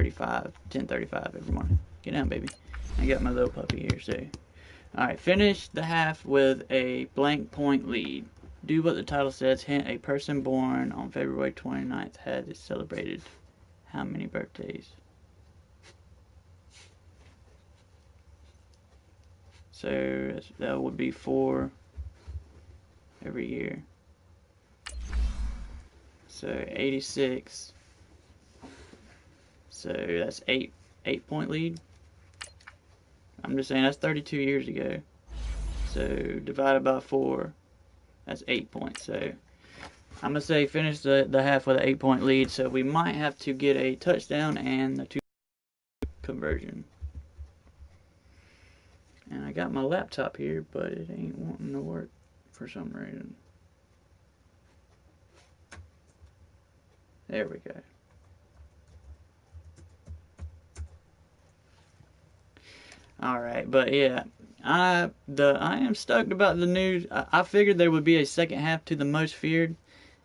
10:35 every morning. Get down, baby. I got my little puppy here, so. Alright, finish the half with a blank point lead. Do what the title says. Hint, a person born on February 29th has celebrated how many birthdays? So that would be 4 every year. So 86. So that's 8-point lead. I'm just saying that's 32 years ago. So divided by 4, that's 8 points. So I'm gonna say finish the half with an 8-point lead. So we might have to get a touchdown and a 2-point conversion. And I got my laptop here, but it ain't wanting to work for some reason. There we go. Alright, but yeah, I am stoked about the news. I figured there would be a second half to the most feared,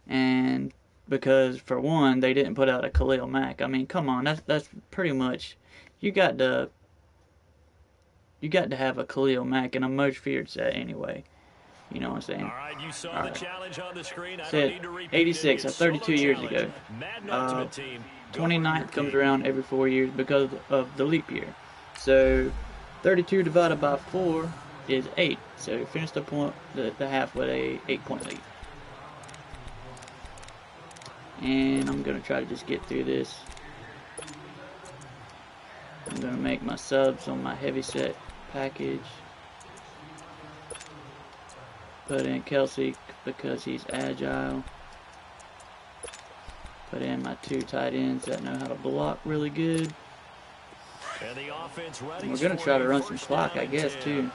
and because for one, they didn't put out a Khalil Mack. I mean, come on, that's pretty much you got to have a Khalil Mack in a most feared set anyway. You know what I'm saying? All right, you saw the challenge on the screen. I don't need to repeat 86, 32 years ago. 29th comes around every 4 years because of the leap year. So 32 divided by 4 is 8. So finish the half with a 8-point lead. And I'm gonna try to just get through this. I'm gonna make my subs on my heavy set package. Put in Kelsey because he's agile. Put in my 2 tight ends that know how to block really good. And we're going to try to run some clock, I guess, too.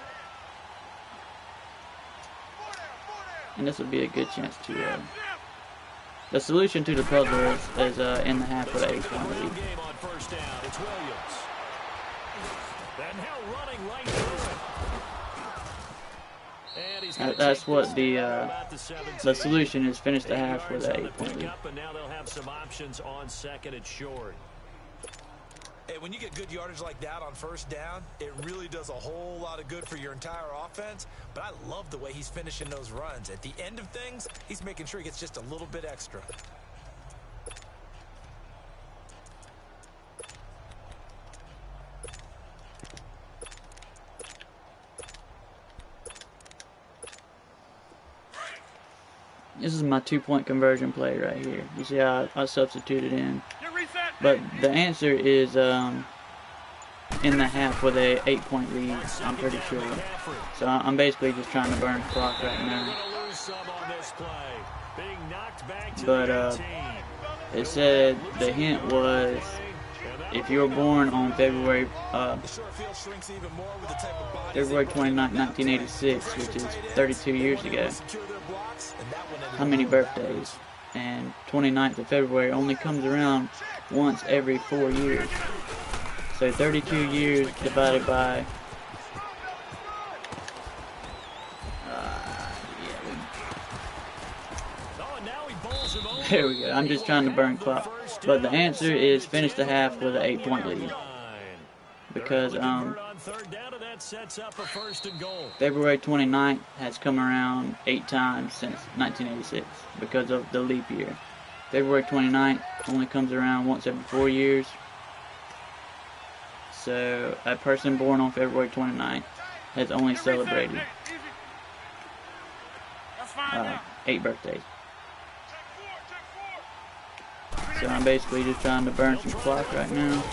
And this will be a good chance to... the solution to the puzzle is in the half with an 8-point lead. That's what the solution is. Finish the half with an 8-point lead. Now they'll have some options on second and short. Hey, when you get good yardage like that on first down, it really does a whole lot of good for your entire offense. But I love the way he's finishing those runs. At the end of things, he's making sure he gets just a little bit extra. This is my 2-point conversion play right here. You see how I substituted in. But the answer is in the half with a 8-point lead, I'm pretty sure. So I'm basically just trying to burn the clock right now. But it said the hint was if you were born on February 29th, 1986, which is 32 years ago, how many birthdays? And 29th of February only comes around once every 4 years. So 32 years divided by there we go. I'm just trying to burn clock. But the answer is finish the half with an 8-point lead. Because February 29th has come around 8 times since 1986 because of the leap year. February 29th only comes around once every 4 years. So a person born on February 29th has only celebrated 8 birthdays. So I'm basically just trying to burn some clock right now.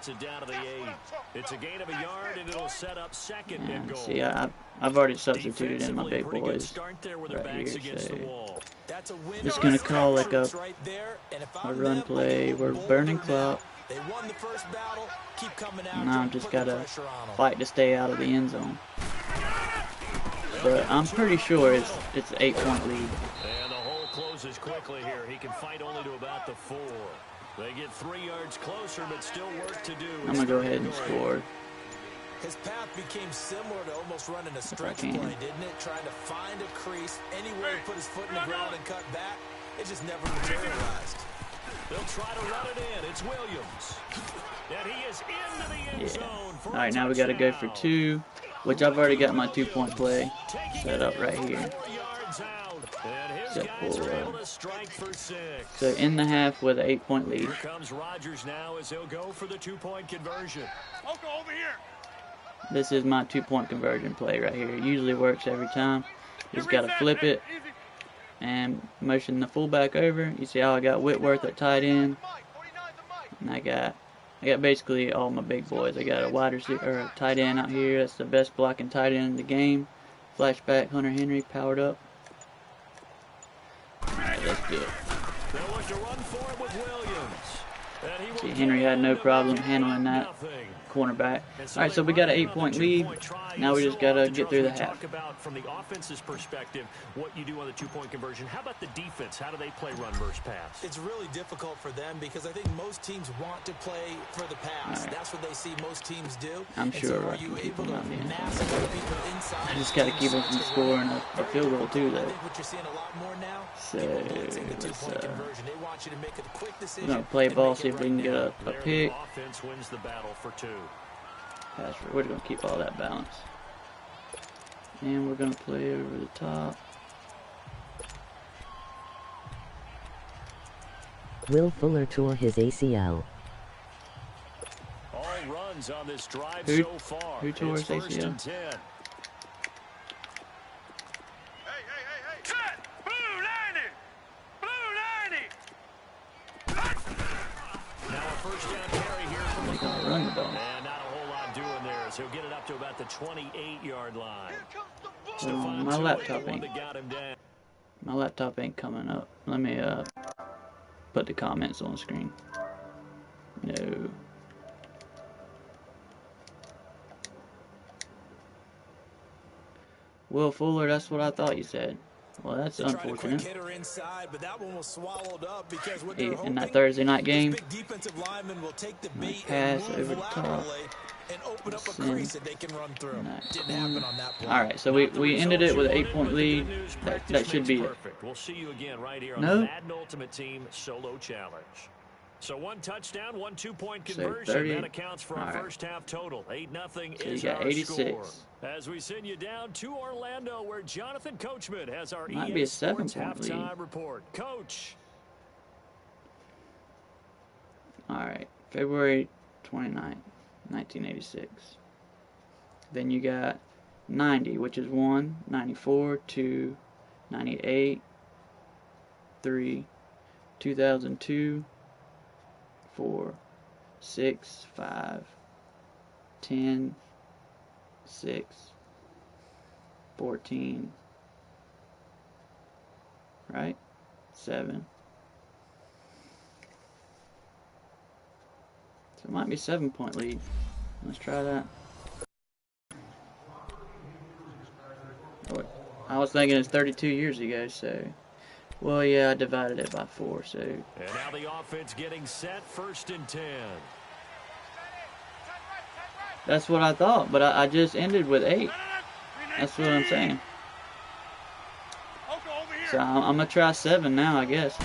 It down to the 8. It's a gain of a yard, and it'll set up second and goal. See, I've already substituted in my big boys right here. So just gonna call like a run play. We're burning clock. Now I've just gotta fight to stay out of the end zone. But I'm pretty sure it's an 8-point lead. And the hole closes quickly here. He can fight only to about the 4. They get 3 yards closer, but still work to do. I'm gonna go ahead and score. His path became similar to almost running a stretch play, didn't it? Trying to find a crease, anywhere to put his foot in the ground and cut back. It just never materialized. They'll try to run it in. It's Williams. And he is into the end zone for Alright, now we got to go for 2, which I've already got my 2-point play set up right here. So in the half with an 8-point lead. Here comes Rodgers now as he'll go for the 2-point conversion. Over here. This is my 2-point conversion play right here. It usually works every time. Just got to flip it and motion the fullback over. You see how I got Whitworth at tight end, and I got basically all my big boys. I got a wide receiver or a tight end out here. That's the best blocking tight end in the game. Flashback Hunter Henry powered up. Alright, let's do it. They'll look to run for it with Williams. See, Henry had no problem handling that cornerback. Alright, so we got an 8-point lead. Now we just got to get through the half. Talk about from the offense's perspective what you do on the 2-point conversion. How about the defense? How do they play run versus pass? It's really difficult for them because I think most teams want to play for the pass. That's what they see most teams do. I'm sure so are you able to massively people inside? I just got to keep them from scoring a field goal too, though. I think what you're seeing a lot more now. So let's they want you to make a quick decision. We're gonna play ball, see if we can get a pick. Offense wins the battle for 2. We're gonna keep all that balance, and we're gonna play over the top. Will Fuller tore his ACL. All runs on this drive Who so far. tore his ACL? Hey. Blue 90. Now a first down carry here from the Gonna run the ball. and not a whole lot doing there, so he'll get it up to about the 28-yard line. My laptop ain't coming up. Let me put the comments on the screen. No. Will Fuller, that's what I thought you said. Well, that's unfortunate. Inside, but that one was swallowed up because what In that Thursday night game, big defensive lineman will take the bait pass and over the top. And open up a crease that they can run through. Didn't happen on that play. Alright, so we ended it with an 8-point lead. That should be it. We'll see you again right here on No. the Madden Ultimate Team Solo Challenge. So 1 touchdown, 1 2-point So conversion. 30. That accounts for our Alright. first half total. 8-0 So you is got our 86. score. As we send you down to Orlando, where Jonathan Coachman has our Might EA be a Sports 7-point lead. halftime report. Coach. Alright, February 29th, 1986. Then you got 90, which is 1, 94, 2, 98, 3, 2002, 4, 6, 5, 10, 6, 14, right? 7. So it might be 7-point lead. Let's try that. I was thinking it's 32 years ago, so... Well, yeah, I divided it by 4, so... And now the offense getting set, 1st and 10. That's what I thought, but I just ended with 8. That's what I'm saying. So I'm going to try 7 now, I guess.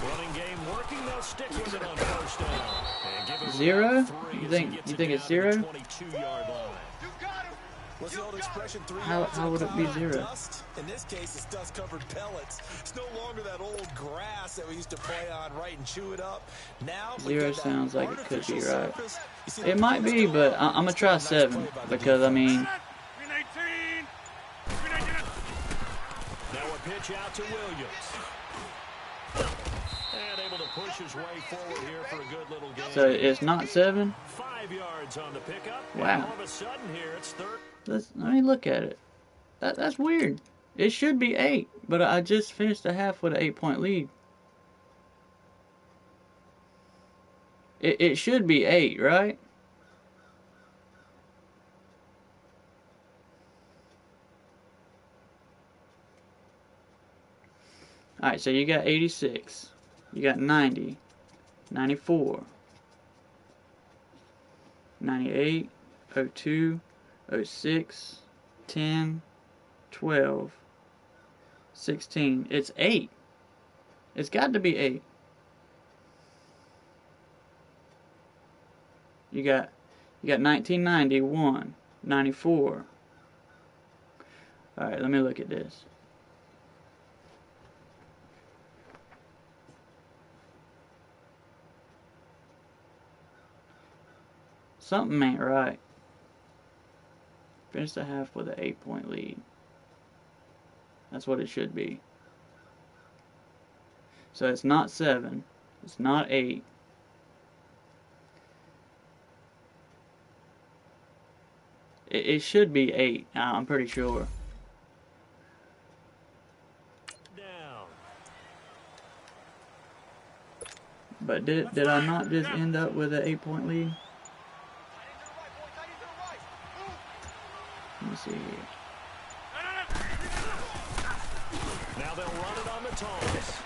Running game working, they'll stick with it on 1st down. And give it 0? 3 You as he think gets it's it down 0? to the 22-yard line. What's the old expression? 3 How yards in would a it be cloud of 0? dust? In this case, it's dust-covered pellets. It's no longer that old grass that we used to play on, right, and chew it up. Now, 0 sounds like it could be right. It might be, but I'm going to try 7, because, I mean... Now a pitch out to Williams. And able to push his way forward here for a good little game. So it's not 7? 5 yards on the pickup. Wow. And all of a sudden here, it's 3rd. Let me look at it. That's weird. It should be 8, but I just finished the half with an 8-point lead. It should be 8, right? Alright, so you got 86. You got 90. 94. 98. 02. 06. 10. 12. 16. It's 8. It's got to be 8. You got 1990, 1, 94. All right, let me look at this. Something ain't right. Finished the half with an 8-point lead. That's what it should be. So it's not 7. It's not 8. It should be 8. I'm pretty sure. Down. But did I not just end up with an 8-point lead? Let me see here. Now they'll run it on the toss.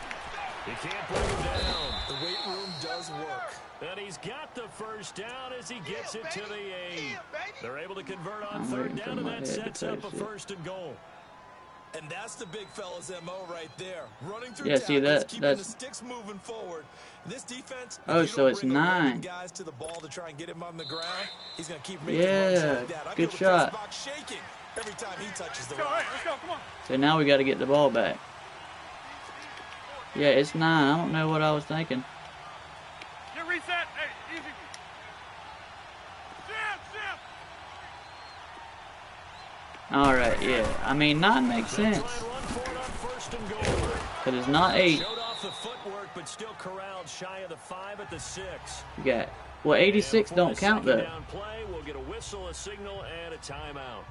He can't bring him down. The weight room does work. And he's got the first down as he gets it to the 8. They're able to convert on I'm third waiting down, for and my that head to sets up a touch it. 1st and goal. And that's the big fella's MO right there. Running through Yeah, see, tackles, keeping that's the sticks moving forward. This defense, Oh, if you so don't it's bring 11 9. guys to the ball to try and get him on the ground, he's going to keep making runs Yeah, like that. I good feel the press shot. box shaking every time he touches the Let's go, rock. hey, let's go, come on. So now we got to get the ball back. Yeah, it's 9. I don't know what I was thinking. Get reset. Hey, easy. Sim. All right, yeah. I mean, 9 makes They'll sense. try and run for it on 1st and goal. Because it's not 8. Showed off the footwork, but still corralled shy of the 5 at the 6. You got, well, 86 And for don't the count, second though. down play, we'll get a whistle, a signal, and a timeout.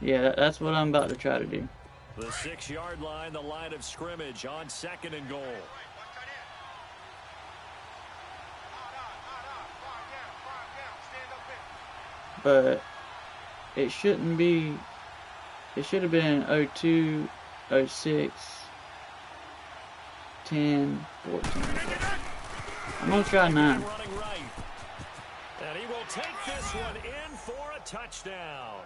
Yeah, that's what I'm about to try to do. The 6-yard line, the line of scrimmage on 2nd and goal. But it shouldn't be. It should have been 02, 06, 10, 14. I'm going to try 9. Running right. And he will take this one in for a touchdown.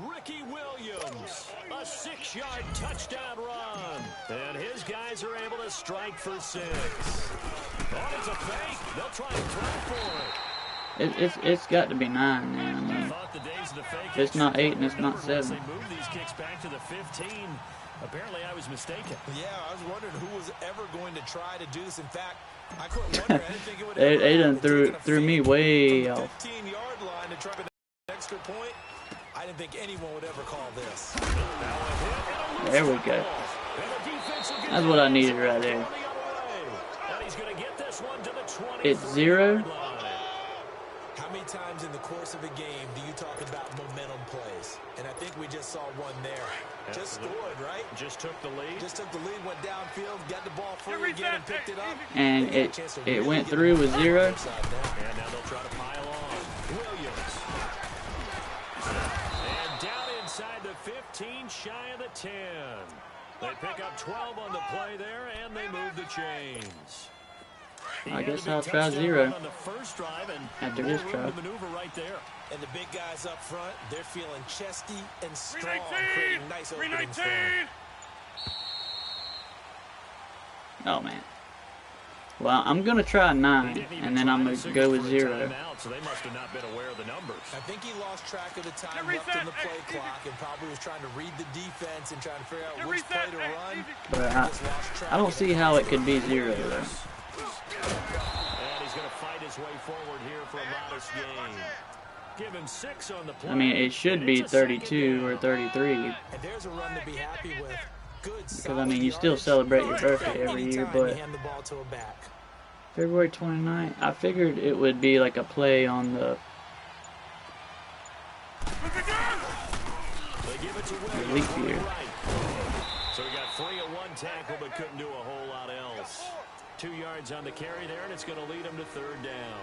Ricky Williams, a 6-yard touchdown run. And his guys are able to strike for 6. Oh, it's a fake. They'll try and throw for it. It's got to be 9, man. I mean, Thought the days of the fake it's not extra 8 and it's not numbered once 7. They moved these kicks back to the 15. Apparently, I was mistaken. Yeah, I was wondering who was ever going to try to do this. In fact, I couldn't wonder. I didn't think it would ever They done happen. threw me way from the off. 15-yard line to try an extra point. I didn't think anyone would ever call this. There we go. That's what I needed right there. It's 0. How many times in the course of a game do you talk about momentum plays? And I think we just saw one there. Just scored, right? Just took the lead. Just took the lead, went downfield, got the ball free again and picked it up. And it went through with 0. And now they'll try to pile on. Williams. And down inside the 15, shy of the 10. They pick up 12 on the play there, and they move the chains. I guess I'll try 0 on the first drive, and after this try. maneuver right there. And the big guys up front, they're feeling chesty and strong, 319, creating nice openings for 319. them. Oh, man. Well, I'm going to try 9, and then I'm going to go with 0. Timeout, so they must have not been aware of the numbers. I think he lost track of the time Get left in the reset. play Hey, clock and probably was trying to read the defense and trying to figure out Get which play reset. to Hey, run. easy. But Just lost track I don't of see it. how it could be 0, though. And he's going to fight his way forward here for a modest gain. Give him 6 on the play. I mean, it should be 32 or 33. And there's a run to be happy with. Good, Because, I mean, you still celebrate your birthday every year, but hand the ball to a back. February 29th, I figured it would be like a play on the They give it to Williams leap on the year. right. So he got 3 at 1 tackle, but couldn't do a whole lot else. 2 yards on the carry there, and it's going to lead him to 3rd down.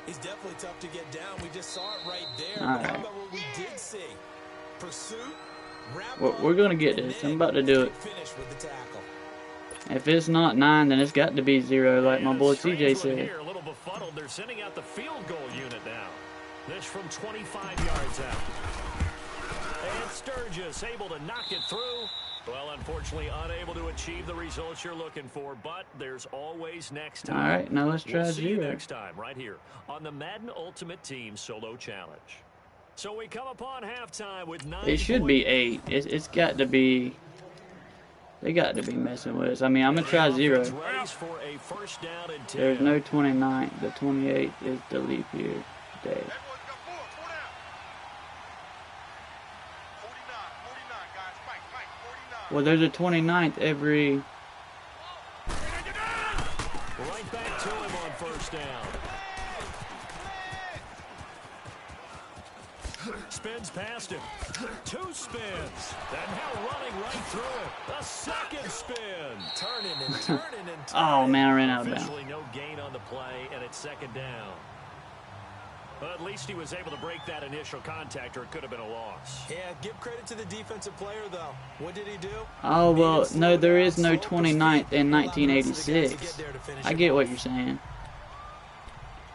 He's definitely tough to get down. We just saw it right there. All But how right. about what we did see? Pursuit, wrap We're up, going to get and this. then I'm about to do it. finish with the tackle. If it's not 9, then it's got to be 0, like my boy CJ said. Here, a little befuddled. They're sending out the field goal unit now. This from 25 yards out. And Sturgis able to knock it through. Well, unfortunately, unable to achieve the results you're looking for, but there's always next time. All right, now let's try We'll see you 0. next time right here on the Madden Ultimate Team Solo Challenge. So we come upon halftime with 9 It should be 8. It's got to be. They got to be messing with us. I mean, I'm gonna try 0. For a first down and 10. There's no 29th. The 28th is the leap year day. Well, there's a 29th every. Right back to him on first down. Spins past him. 2 spins. And now running right through it. A second spin. Turning and turning and turning. Oh man, I ran out of bounds. Officially no gain on the play, and it's second down. But at least he was able to break that initial contact, or it could have been a loss. Yeah, give credit to the defensive player, though. What did he do? Oh, well, no, there is no 29th in 1986. I get what you're saying.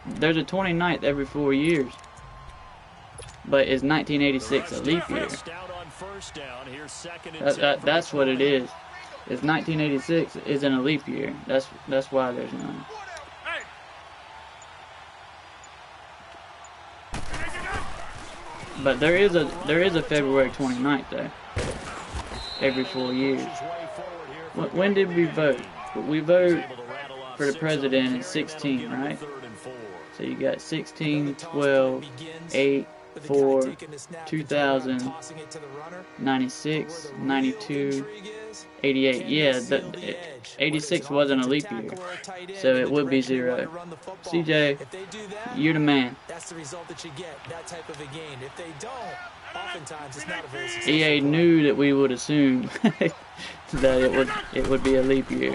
There's a 29th every 4 years. But is 1986 a leap year? That's what it is. It's 1986 isn't a leap year. That's why there's none. But there is a February 29th though. Every 4 years. When did we vote? We vote for the president in 16, right? So you got 16, 12, 8, 4, 2000, 96, 92, 88. Yeah, 86 wasn't a leap year, so it would be 0. CJ, you're the man. That's the result that you get, that type of a gain. If they don't, oftentimes it's not a very successful EA knew that we would assume that it would be a leap year.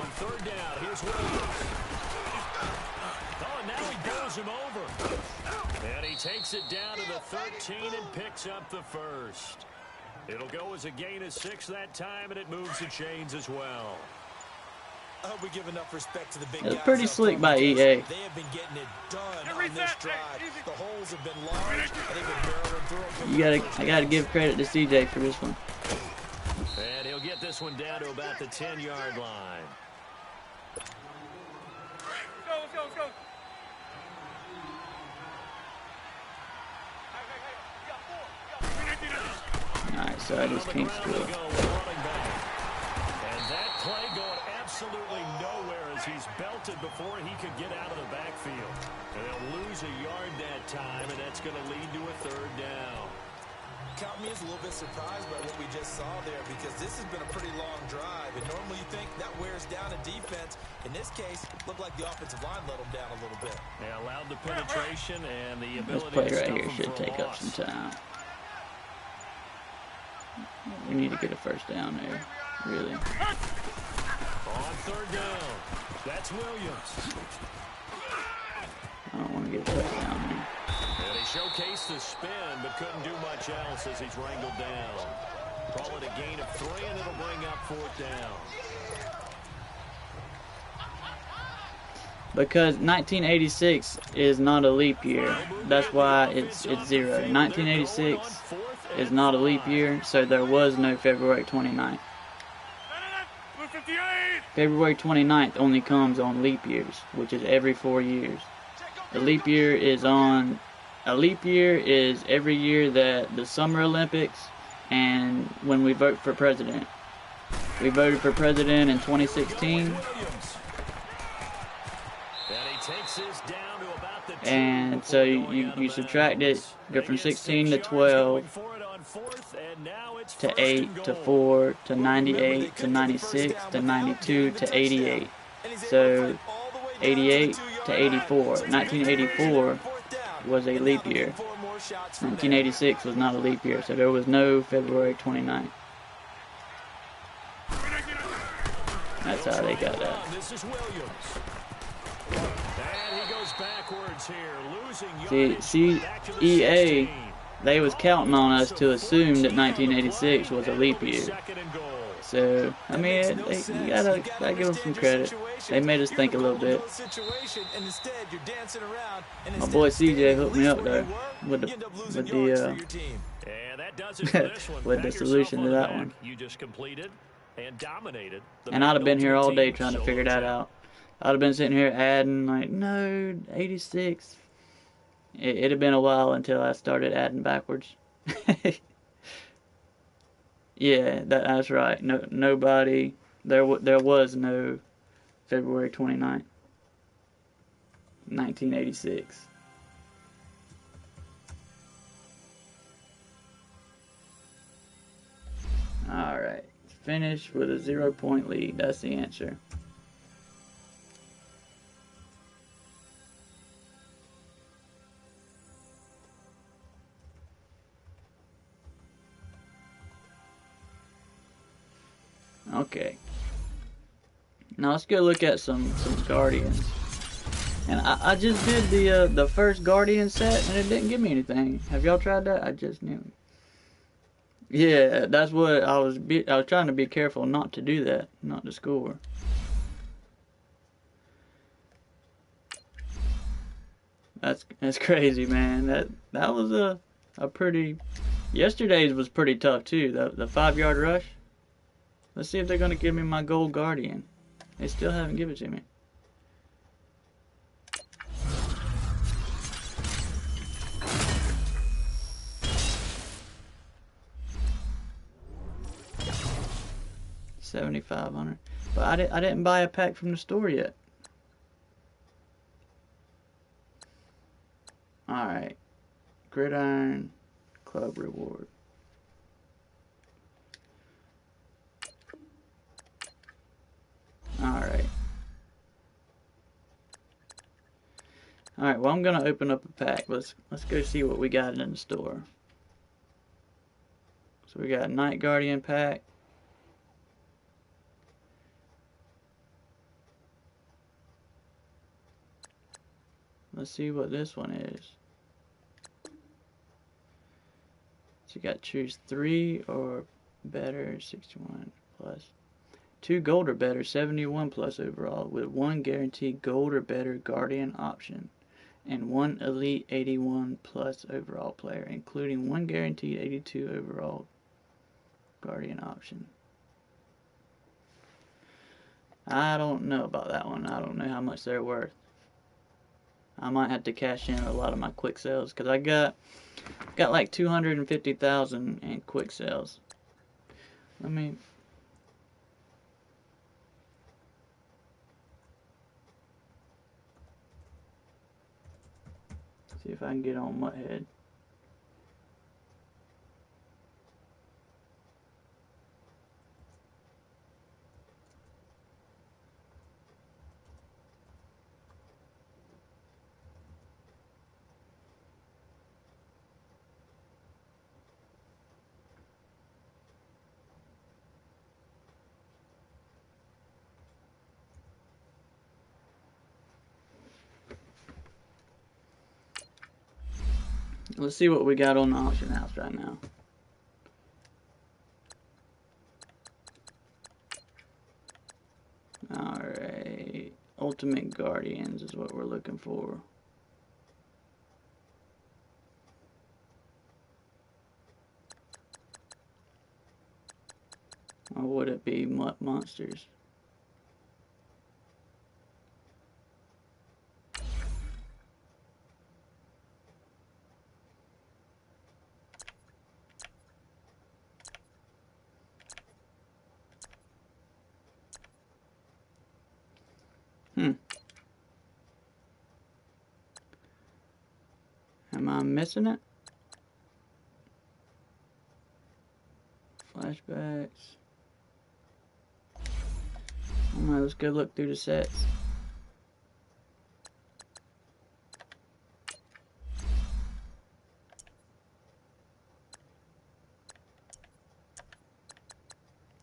Takes it down to the 13 and picks up the first. It'll go as a gain of 6 that time, and it moves the chains as well. I hope we give enough respect to the big It's guys pretty up slick front by because EA. They have been getting it done on this drive. The holes have been large, and they've been barreling through them. I gotta give credit to CJ for this one. And he'll get this one down to about the 10-yard line. Let's go. Alright, so I just can't score. And that play going absolutely nowhere as he's belted before he could get out of the backfield. And they'll lose a yard that time, and that's going to lead to a third down. Caught me as a little bit surprised by what we just saw there because this has been a pretty long drive, and normally you think that wears down a defense. In this case, it looked like the offensive line let them down a little bit. They allowed the penetration and the This ability play to right stuff here them should for a take up loss. some time. We need to get a first down there, really. On third down, that's Williams. I don't want to get a touchdown there. And he showcased the spin, but couldn't do much else as he's wrangled down. Call it a gain of 3, and it'll bring up 4th down. Because 1986 is not a leap year. That's why it's 0. 1986 is not a leap year, so there was no February 29th. February 29th only comes on leap years, which is every 4 years. A leap year is every year that the Summer Olympics and when we vote for president. We voted for president in 2016. And so you subtract it, go from 16 to 12 to 8 to 4 to 98 to 96 to 92 to 88. So 88 to 84. 1984 was a leap year. 1986 was not a leap year, so there was no February 29th. That's how they got that. See, EA, they was counting on us to assume that 1986 was a leap year. So, I mean, you gotta give them some credit. They made us think a little bit. My boy CJ hooked me up though with the with the solution to that one. You just completed. and dominated. And I'd have been here all day trying to figure that out. I'd have been sitting here adding, like, no, 86. It'd have been a while until I started adding backwards. Yeah, that's right. Nobody. There was no February 29th, 1986. All right, finish with a 0-point lead. That's the answer. Okay. Now let's go look at some Guardians. And I just did the first Guardian set and it didn't give me anything. Have y'all tried that? I just knew. Yeah, that's what I was trying to be careful not to do that, not to score. That's crazy, man. That was a pretty. Yesterday's was pretty tough too. The 5-yard rush. Let's see if they're gonna give me my gold Guardian. They still haven't given it to me. $7,500. But I didn't buy a pack from the store yet. Alright. Gridiron Club Reward. Alright. Alright, well I'm gonna open up a pack. Let's go see what we got in the store. So we got a Night Guardian pack. Let's see what this one is. So you got to choose 3 or better, 61 plus. 2 gold or better, 71 plus overall, with 1 guaranteed gold or better Guardian option, and 1 elite 81 plus overall player, including 1 guaranteed 82 overall Guardian option. I don't know about that one. I don't know how much they're worth. I might have to cash in a lot of my quick sales because I got like 250,000 in quick sales. Let me see if I can get on Mutthead. Let's see what we got on the auction house right now. Alright, Ultimate Guardians is what we're looking for. Or would it be MUT Monsters? Am I missing it? Flashbacks. Alright, let's go look through the sets.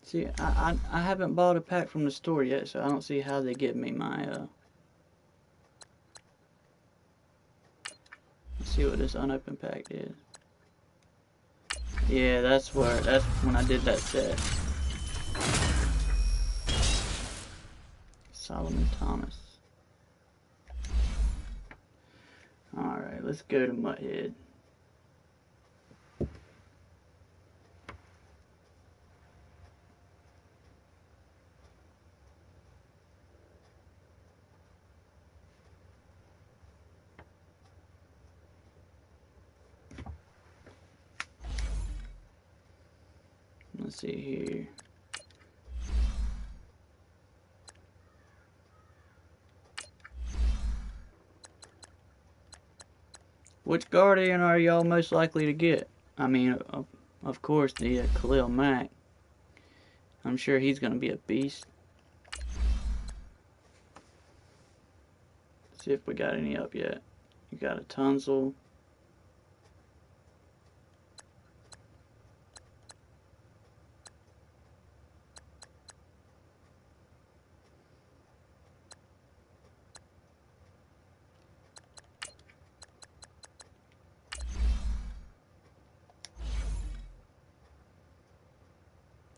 See, I haven't bought a pack from the store yet, so I don't see how they give me my, let's see what this unopened pack is. Yeah, that's when I did that set. Solomon Thomas. Alright, let's go to Mutthead. Let's see here. Which Guardian are y'all most likely to get? I mean, of course, the Khalil Mack. I'm sure he's going to be a beast. See if we got any up yet. You got a Tunsil.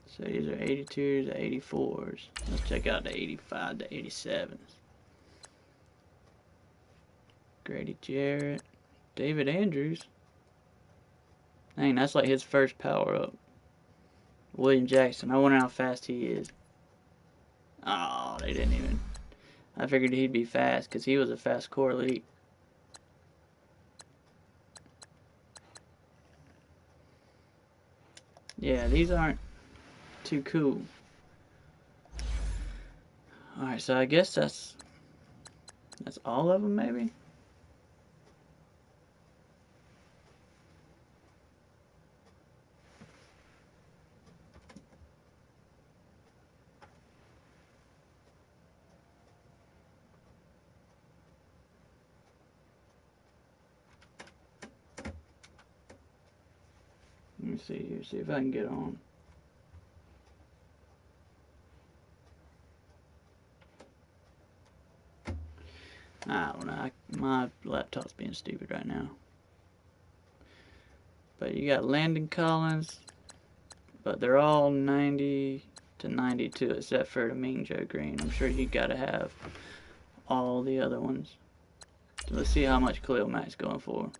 So these are 82s to 84s. Let's check out the 85 to 87s. Grady Jarrett. David Andrews. Dang, that's like his first power up. William Jackson. I wonder how fast he is. Oh, they didn't even. I figured he'd be fast because he was a fast core elite. Yeah, these aren't too cool. Alright, so I guess that's all of them, maybe? Let me see here, see if I can get on. I don't know, my laptop's being stupid right now. But you got Landon Collins, but they're all 90 to 92 except for the Mean Joe Green. I'm sure you gotta have all the other ones. So let's see how much Khalil Mack's going for.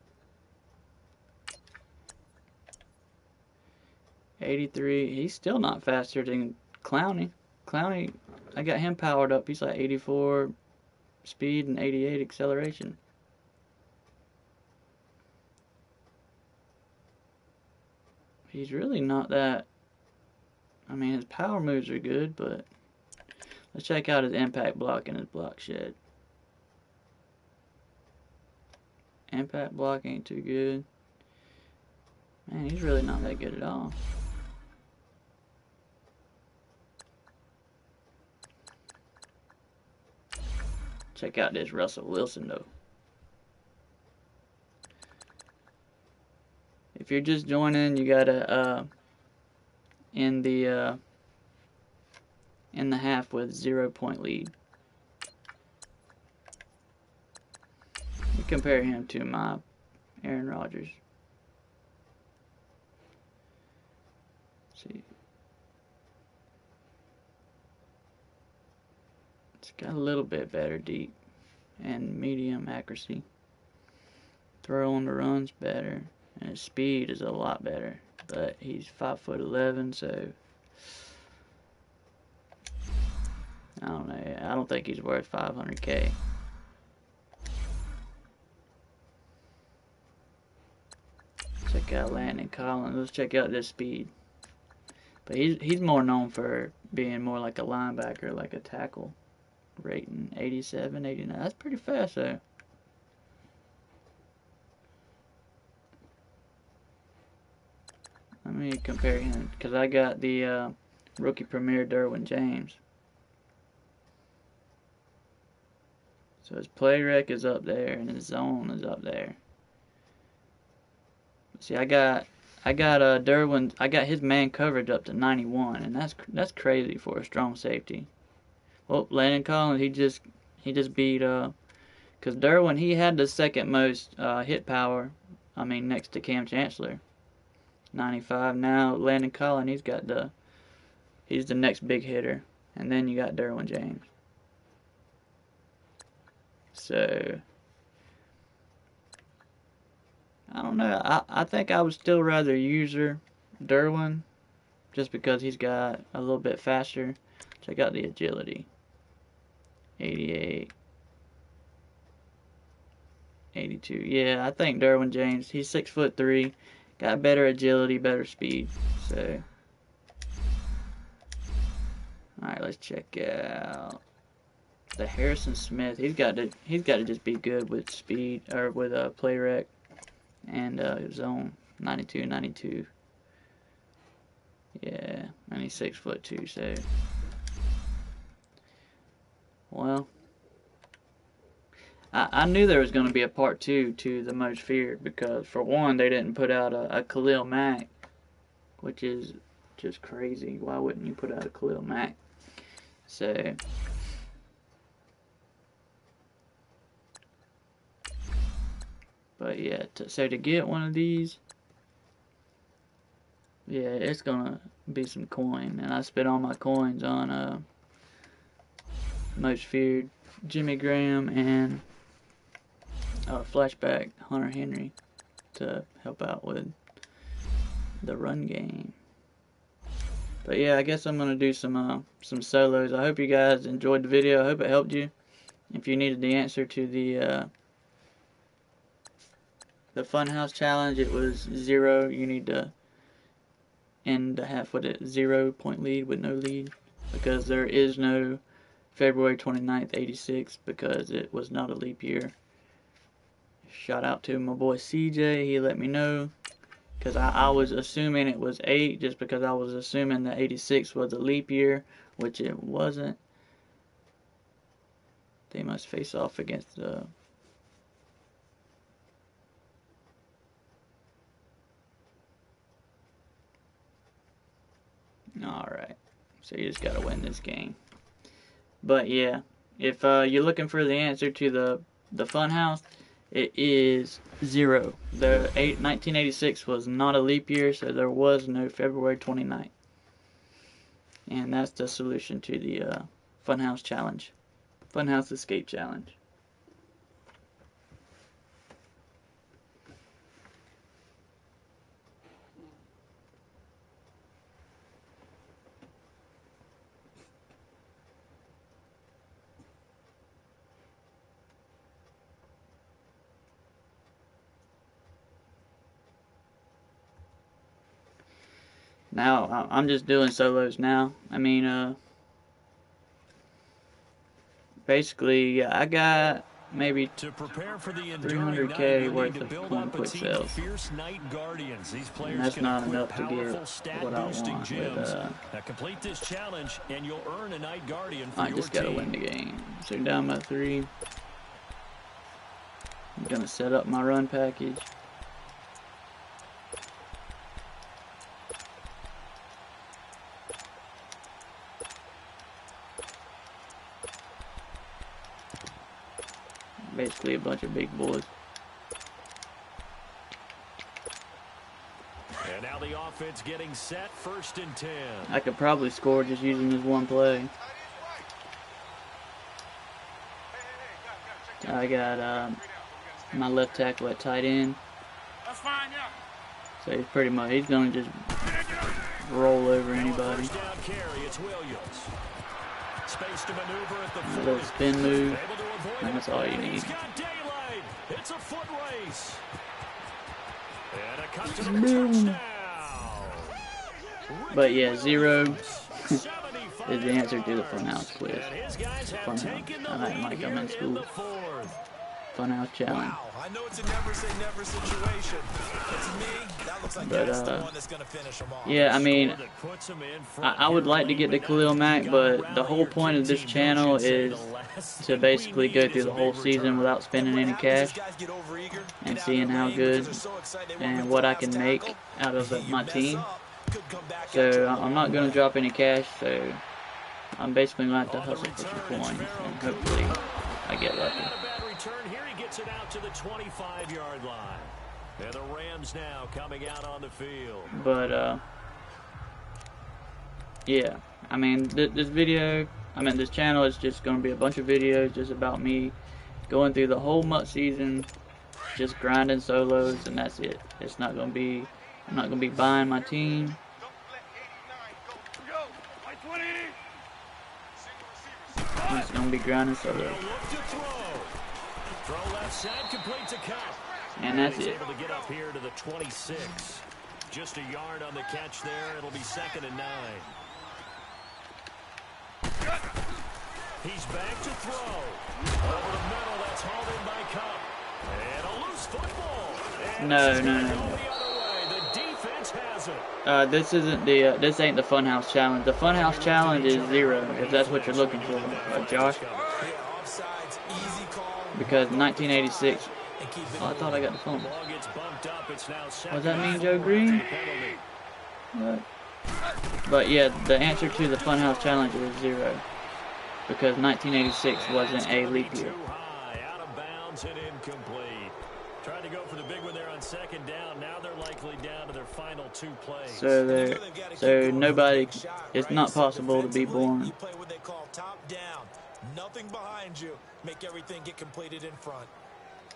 83. He's still not faster than Clowney. Clowney, I got him powered up. He's like 84 speed and 88 acceleration. He's really not that. I mean, his power moves are good, but let's check out his impact block and his block shed. Impact block ain't too good. Man, he's really not that good at all. Check out this Russell Wilson, though. If you're just joining, you gotta end the half with 0-point lead. You compare him to my Aaron Rodgers. Let's see. It's got a little bit better deep and medium accuracy. Throw on the run's better, and his speed is a lot better. But he's 5'11", so I don't know. I don't think he's worth 500K. Check out Landon Collins. Let's check out this speed. But he's more known for being more like a linebacker, like a tackle. Rating 87, 89. That's pretty fast, though. Let me compare him, because I got the rookie premier Derwin James. So his play rec is up there, and his zone is up there. See, I got Derwin. I got his man coverage up to 91, and that's crazy for a strong safety. Well, Landon Collins, he just beat because Derwin, he had the second most hit power. I mean, next to Cam Chancellor, 95. Now Landon Collins, he's the next big hitter, and then you got Derwin James. So I don't know. I think I would still rather user Derwin just because he's got a little bit faster. Check out the agility. 88. 82. Yeah, I think Derwin James, he's 6'3", got better agility, better speed. So Alright, let's check out the Harrison Smith. He's got to just be good with speed, or with play rec and zone. 92. Yeah, and he's 6'2", so well, I knew there was going to be a part 2 to the Most Feared, because for one, they didn't put out a Khalil Mack, which is just crazy. Why wouldn't you put out a Khalil Mack? So but yeah, so to get one of these, yeah, it's gonna be some coin, and I spent all my coins on Most Feared, Jimmy Graham, and flashback Hunter Henry to help out with the run game. But yeah, I guess I'm gonna do some solos. I hope you guys enjoyed the video. I hope it helped you. If you needed the answer to the FunHouse challenge, it was 0. You need to end the half with a 0-point lead with no lead, because there is no February 29th, 86, because it was not a leap year. Shout out to my boy CJ, he let me know, because I was assuming it was 8, just because I was assuming that 86 was a leap year, which it wasn't. They must face off against the alright, so you just gotta win this game. But yeah, if you're looking for the answer to the FunHouse, it is 0. The 1986 was not a leap year, so there was no February 29th. And that's the solution to the FunHouse challenge. FunHouse Escape Challenge. Now, I'm just doing solos now. I mean, basically, I got maybe To prepare for the 300K worth of coin quick sales. Fierce night guardians. These And players that's can not equip enough to powerful get stat what I boosting want gems. with, Now complete this challenge and you'll earn a night guardian for I your just gotta team. win the game. So down by 3. I'm gonna set up my run package. Basically a bunch of big boys. And now the offense getting set, 1st and 10. I could probably score just using this one play. I got my left tackle at tight end. That's fine, yeah. So he's pretty much, he's gonna just roll over anybody. First down carry, it's Williams. Space to maneuver at the A little 40. spin move, Able to avoid and that's all you it. need. He's got daylight. It's a foot race. And a cut to the touchdown. But yeah, 0 is 75 the answer to the FunHouse quiz. And his guys have FunHouse. taken the I act lead like here I'm in in school. the 4th. FunHouse challenge. Wow, I know it's a never say never situation. But to me, that looks like But, that's the one that's going to finish them off. Yeah, I mean, Score that puts him in front I would here like to get to Khalil Mack, but the whole point of this channel is to basically go through the whole season without spending any cash and seeing how good and what I can make out of my team. So I'm not going to drop any cash, so I'm basically going to have to hustle for some coins, and hopefully I get lucky. Not a bad return here. He gets it out to the 25-yard line. And the Rams now coming out on the field. But yeah, I mean, this channel is just going to be a bunch of videos just about me going through the whole MUT season, just grinding solos, and that's it. It's not going to be, I'm not going to be buying my team. I'm just going to be grinding solos. Look to throw. Throw left side, complete to Cup. And that's He's it. able to get up here to the 26. Just a yard on the catch there. It'll be 2nd and 9. He's back to throw. Over the middle, that's hauled in by Cup. And a loose football. And No. the other way. The defense has it. This isn't the, this ain't the FunHouse challenge. The FunHouse challenge is 0, if that's what you're looking for, Josh. Because 1986, oh, I thought I got the phone. What does that mean, Joe Green? What? But yeah, the answer to the FunHouse challenge was 0. Because 1986 wasn't a leap year. Out of bounds and incomplete. Tried to go for the big one there on second down. Now they're likely down to their final 2 plays. So nobody, it's not possible to be born. You play what they call top down. Nothing behind you. Make everything get completed in front.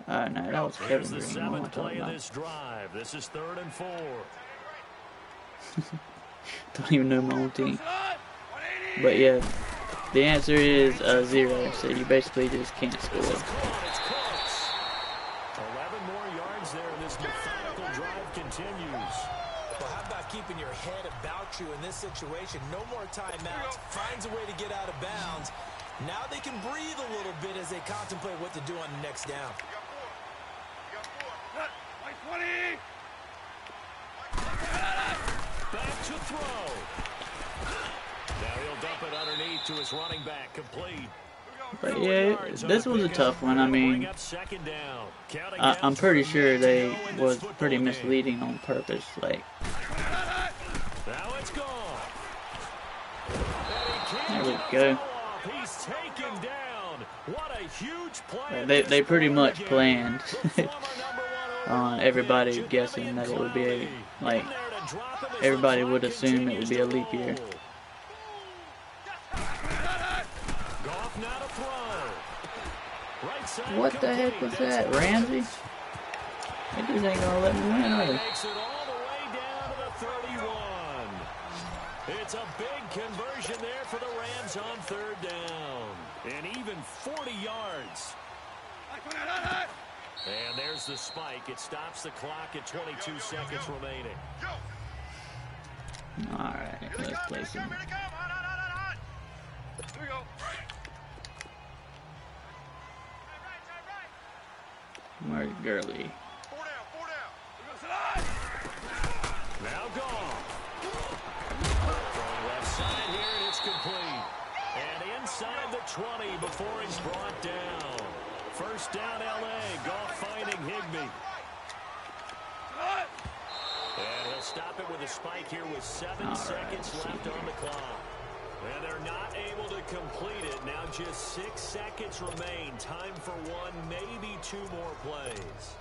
No, that was Kevin Here's the Green. 7th play of this drive. This is 3rd and 4. Don't even know my own team. But yeah, the answer is 0. So you basically just can't score. It's close. 11 more yards there, and this methodical drive continues. Well, how about keeping your head about you in this situation? No more timeouts. Finds a way to get out of bounds. Now they can breathe a little bit as they contemplate what to do on the next down. Back to throw. Now he'll dump it underneath to his running back, complete. But yeah, this was a tough one. I mean, I'm pretty sure they was pretty misleading on purpose. Like, now it's gone. there we go. He's taken down. What a huge play. They pretty much planned on everybody guessing that it would be like, everybody would assume it would be a leap year. What the heck was that, Ramsey? They just ain't gonna let me win, are they? Makes it all the way down to the 31. It's a big conversion there for the Rams on 3rd down. And even 40 yards. And there's the spike. It stops the clock at 22 seconds remaining. Alright, let's play some. Where's Gurley? Now gone. Throwing left side here, and it's complete. And inside the 20 before he's brought down. First down, L.A. Goff finding Higbee. And he'll stop it with a spike here with 7 seconds left on the clock. And they're not able to complete it. Now just 6 seconds remain. Time for 1, maybe 2 more plays.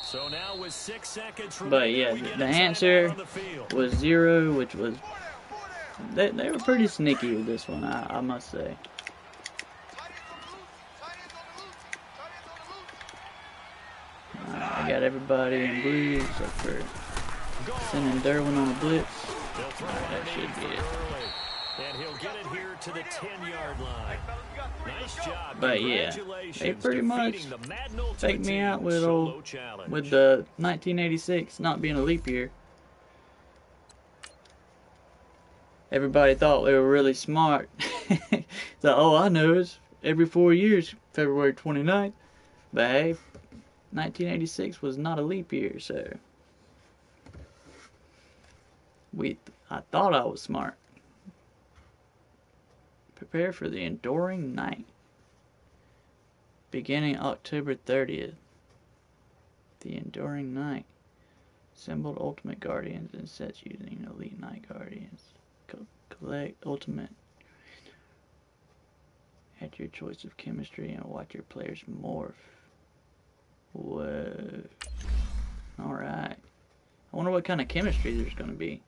So now with 6 seconds remaining, But yeah, the answer was 0, which was, they were pretty sneaky with this one, I must say. I got everybody in blue except for sending Derwin on a blitz. That should be it. And he'll get it here to the 10-yard line. Nice job. But yeah, they pretty much faked me out with the 1986 not being a leap year. Everybody thought they were really smart. So, oh, I know it's every 4 years, February 29th. But hey, 1986 was not a leap year, so I thought I was smart. Prepare for the enduring night. Beginning October 30th. The enduring night. Assembled ultimate guardians and sets using elite night guardians. Collect ultimate at your choice of chemistry and watch your players morph. Whoa. Alright. I wonder what kind of chemistry there's going to be.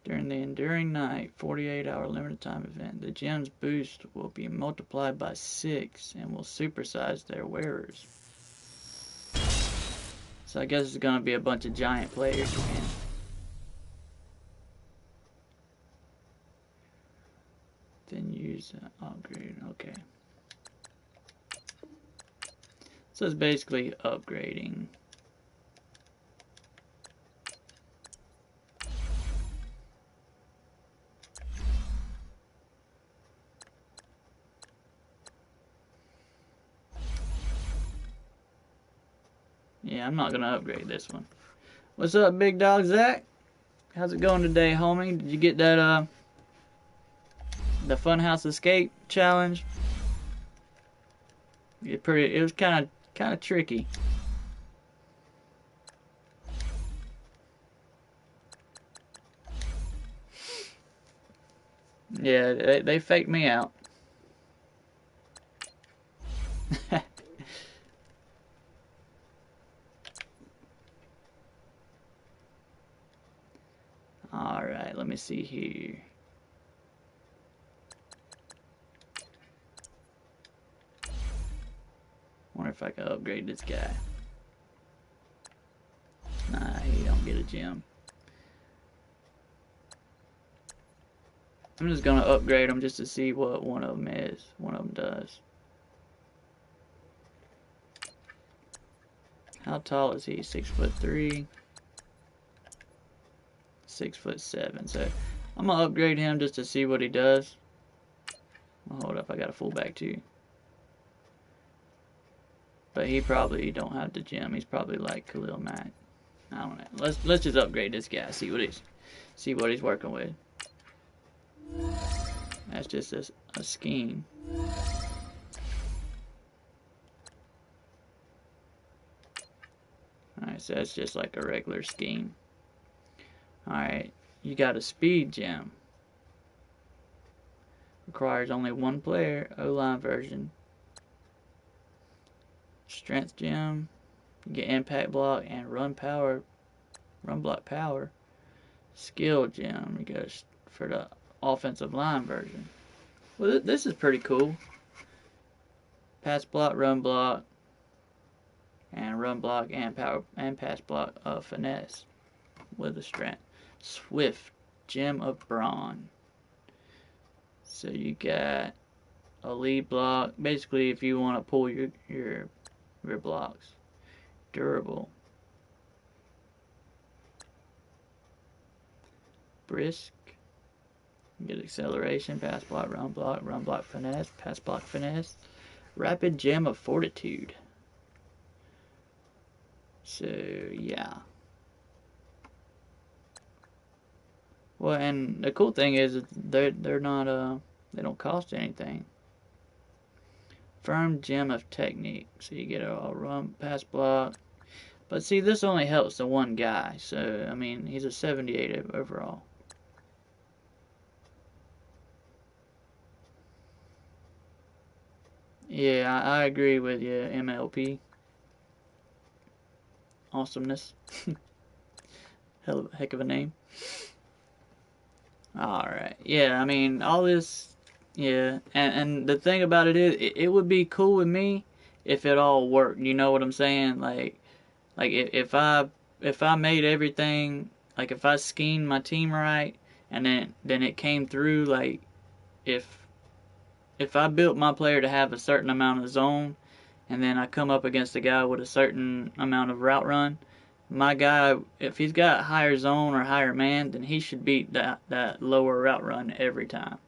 During the enduring night 48-hour limited time event, the gem's boost will be multiplied by 6 and will supersize their wearers. So I guess it's going to be a bunch of giant players again. use upgrade. Okay. So it's basically upgrading. Yeah, I'm not gonna upgrade this one. What's up, big dog Zach? How's it going today, homie? Did you get that the FunHouse Escape challenge? It was kind of tricky. Yeah, they faked me out. Alright, let me see here. Wonder if I can upgrade this guy. Nah, he don't get a gem. I'm just gonna upgrade them just to see what one of them is. One of them does. How tall is he? 6'3". 6'7". So I'm gonna upgrade him just to see what he does. Oh, hold up, I got a fullback too. But he probably don't have the gem. He's probably like Khalil Mack. I don't know. Let's just upgrade this guy. See what he's working with. That's just a scheme. Alright, so that's just like a regular scheme. Alright, you got a speed gem. Requires only one player, O-line version. Strength gem. You get impact block and run block power. Skill gem. You go for the offensive line version. Well, this is pretty cool. Pass block, run block, and run block and power and pass block of finesse with a strength. Swift gem of brawn. So you got a lead block. Basically, if you want to pull your blocks. Durable. Brisk. You get acceleration, pass block, run block finesse, pass block finesse. Rapid gem of fortitude. So yeah. Well, and the cool thing is they're not they don't cost anything. Firm gem of technique. So you get a run pass block. But see, this only helps the one guy. So I mean, he's a 78 overall. Yeah, I agree with you, MLP. Awesomeness. Heck of a name. Alright. Yeah, I mean, all this, yeah. And the thing about it is, it would be cool with me if it all worked. You know what I'm saying? Like if I made everything, like if I schemed my team right, and then it came through, like if I built my player to have a certain amount of zone, and then I come up against a guy with a certain amount of route run, my guy, if he's got higher zone or higher man, then he should beat that lower route run every time.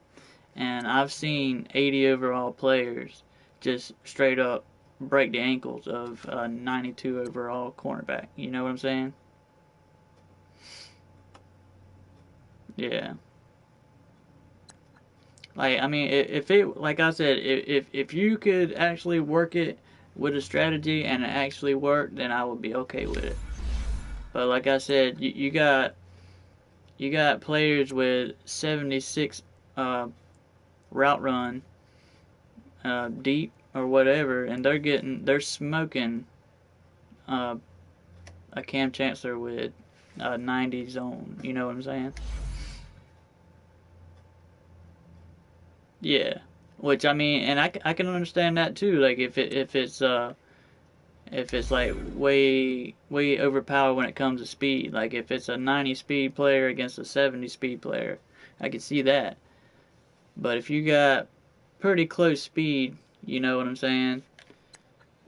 And I've seen 80 overall players just straight up break the ankles of a 92 overall cornerback. You know what I'm saying? Yeah. Like, I mean, if it, like I said, if you could actually work it with a strategy and it actually worked, then I would be okay with it. But like I said, you got players with 76 route run deep or whatever, and they're smoking a Cam Chancellor with a 90 zone. You know what I'm saying? Yeah, which I mean, and I can understand that too. Like if it's like way overpowered when it comes to speed. Like if it's a 90 speed player against a 70 speed player, I can see that. But if you got pretty close speed, you know what I'm saying?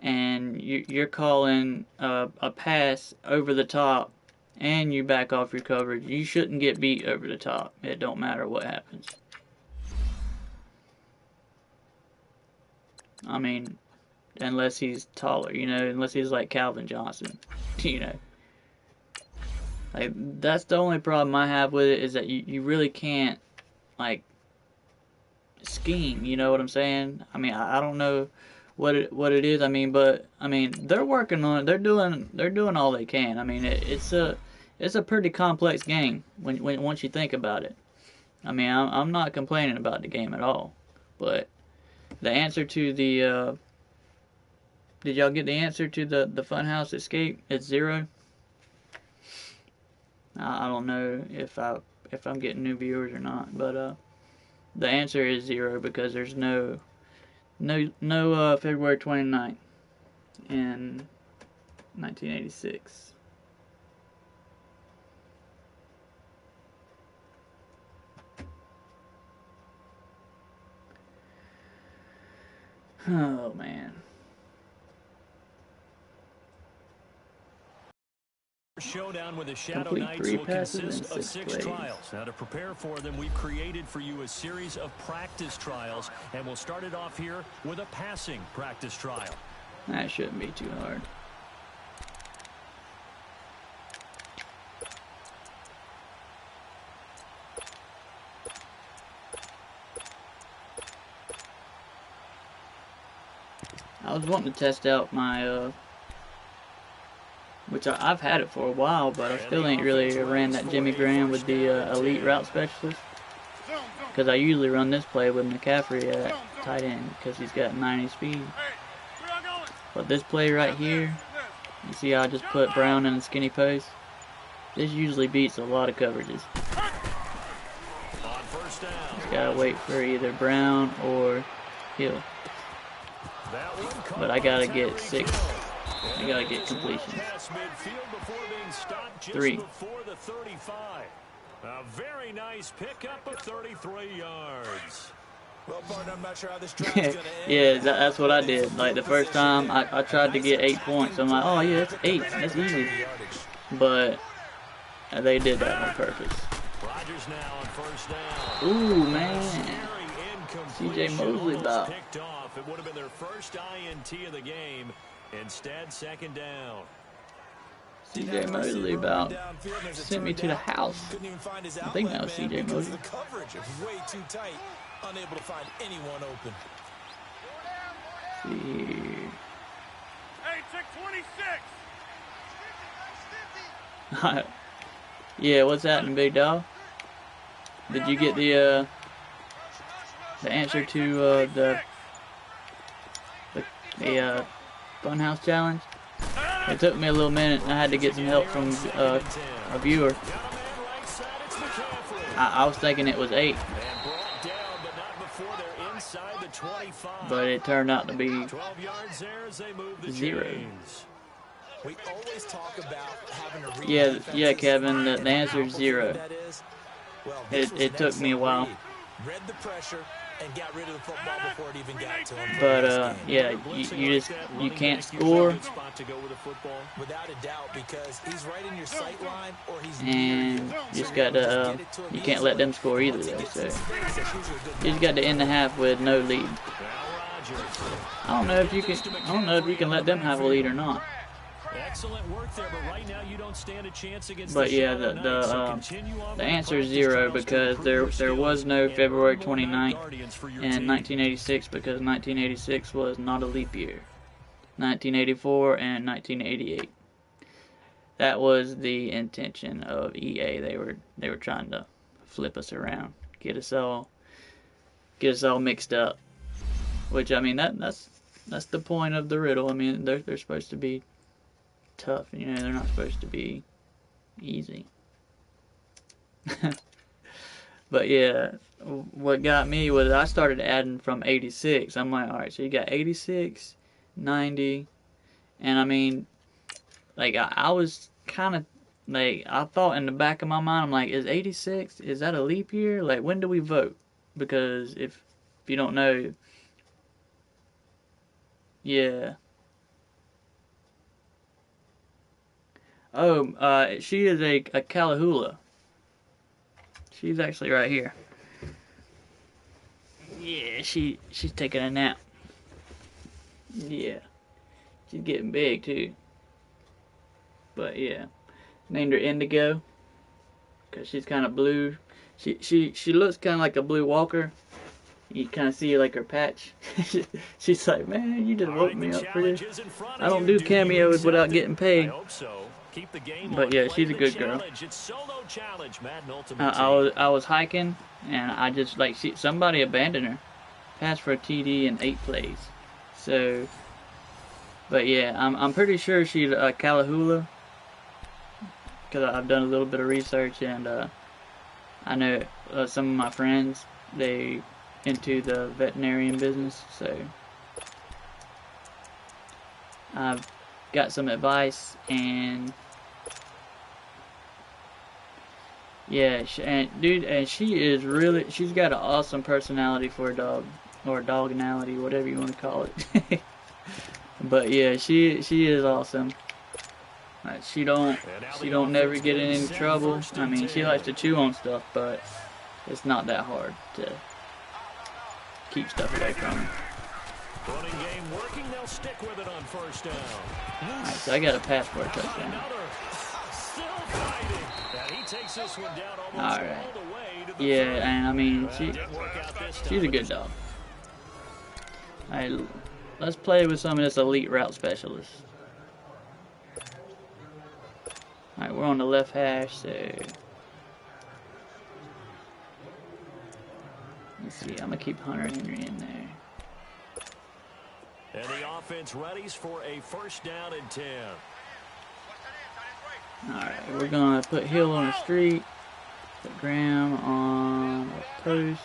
And you're calling a pass over the top and you back off your coverage, you shouldn't get beat over the top. It don't matter what happens. I mean, unless he's taller, you know, unless he's like Calvin Johnson, you know. Like, that's the only problem I have with it, is that you really can't, like, scheme, you know what I'm saying? I mean, I don't know what it is. I mean, but I mean, they're working on it. They're doing all they can. I mean, it's a pretty complex game when once you think about it. I mean, I'm not complaining about the game at all, but the answer to the did y'all get the answer to the FunHouse escape? It's 0. I don't know if I'm getting new viewers or not, but the answer is 0 because there's no February 29th in 1986. Oh man. Showdown with the Shadow Complete Knights 3 will passes consist in of 6 6 plays. trials. Now, to prepare for them, we've created for you a series of practice trials, and we'll start it off here with a passing practice trial. That shouldn't be too hard. I was wanting to test out my which I've had it for a while, but I still ain't really ran that Jimmy Graham with the elite route specialist. Because I usually run this play with McCaffrey at tight end because he's got 90 speed. But this play right here, you see how I just put Brown in a skinny post? This usually beats a lot of coverages. Just gotta wait for either Brown or Hill. But I gotta get 6. I gotta get completions. 3. A very nice pickup of 33 yards. Well, partner, I'm not sure how this drive's gonna end. Yeah, that's what I did. Like the first time I tried to get 8 points. I'm like, oh yeah, it's 8. That's easy. But they did that on purpose. Rodgers now on first down. Ooh man, CJ Mosley about. It would have been their first INT of the game. Instead, second down. CJ Mosley about sent me to the house. I think that was CJ Mosley. The coverage is way too tight, unable to find anyone open. See here. Hey, check 26. Yeah, what's happening, big dog? Did you get the answer to the FunHouse challenge? It took me a little minute, and I had to get some help from a viewer. I was thinking it was 8, but it turned out to be 0. We always talk about having to Yeah, Kevin. The answer is 0. It took me a while. Read the pressure and got rid of the football before it even got to him. But yeah, you can't score, Without a doubt, because he's right in your sight line or he's and you just got to you can't let them score either though. So you just got to end the half with no lead. I don't know if you can let them have a lead or not. Excellent work there, but right now you don't stand a chance against But yeah, the answer is 0 because there was no February 29th in 1986 because 1986 was not a leap year. 1984 and 1988. That was the intention of EA. They were trying to flip us around, get us all mixed up. Which, I mean, that's the point of the riddle. I mean, they're supposed to be tough, you know, they're not supposed to be easy. But yeah, what got me was I started adding from 86. I'm like, alright, so you got 86, 90, and I mean, like, I was kind of, like, I thought in the back of my mind, I'm like, is 86, is that a leap year? Like, when do we vote? Because if If you don't know, yeah. Oh, she is a Kalahula. She's actually right here. Yeah, she's taking a nap. Yeah, she's getting big too. But yeah, named her Indigo because she's kind of blue. She looks kind of like a blue walker. You kind of see like her patch. She's like, man, you just woke me up for this. I don't do cameos without getting paid. But yeah, she's a good girl. I was hiking and I just like somebody abandoned her, passed for a TD in 8 plays. So, but yeah, I'm pretty sure she's a Kalahula because I've done a little bit of research and I know some of my friends, they into the veterinarian business, so I've got some advice. And yeah, and she is really, she's got an awesome personality for a dog, or dognality, whatever you want to call it. But yeah, she is awesome. She don't never get in any trouble. I mean, she likes to chew on stuff, but it's not that hard to keep stuff away from her. Running game working, they'll stick with it on first down. Alright, so I got a pass for a touchdown. Still fighting. And he takes this one down almost all the way to the yeah, and I mean, she's a good dog. Alright, let's play with some of this elite route specialist. Alright, we're on the left hash, so let's see, I'm gonna keep Hunter Henry in there. And the offense readies for a first down and 10. Alright, we're gonna put Hill on the street, put Graham on a post.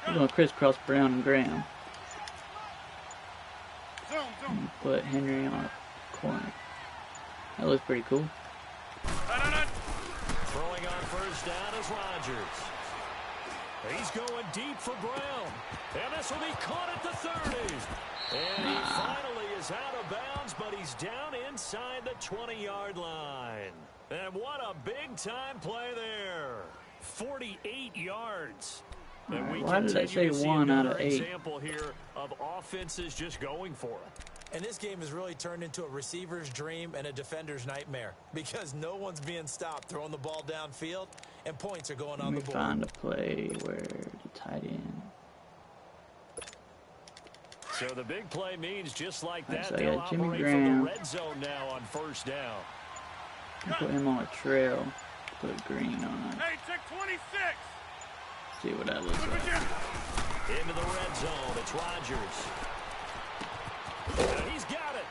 We're gonna crisscross Brown and Graham. And put Henry on a corner. That looks pretty cool. Throwing on first down is Rodgers. He's going deep for Brown. And this will be caught at the 30. And he finally is out of bounds, but he's down inside the 20-yard line. And what a big-time play there. 48 yards. And we why did I say 1 out of 8? Example here of offenses just going for it. And this game has really turned into a receiver's dream and a defender's nightmare because no one's being stopped throwing the ball downfield and points are going on the board. Let me find a play where the tight end. So the big play means just like that, So I they'll got Jimmy operate Graham. from the red zone now on first down. Put him on a trail. Put Green on it. Hey, check 26. See what that looks like. Into the red zone, it's Rodgers. And he's got it.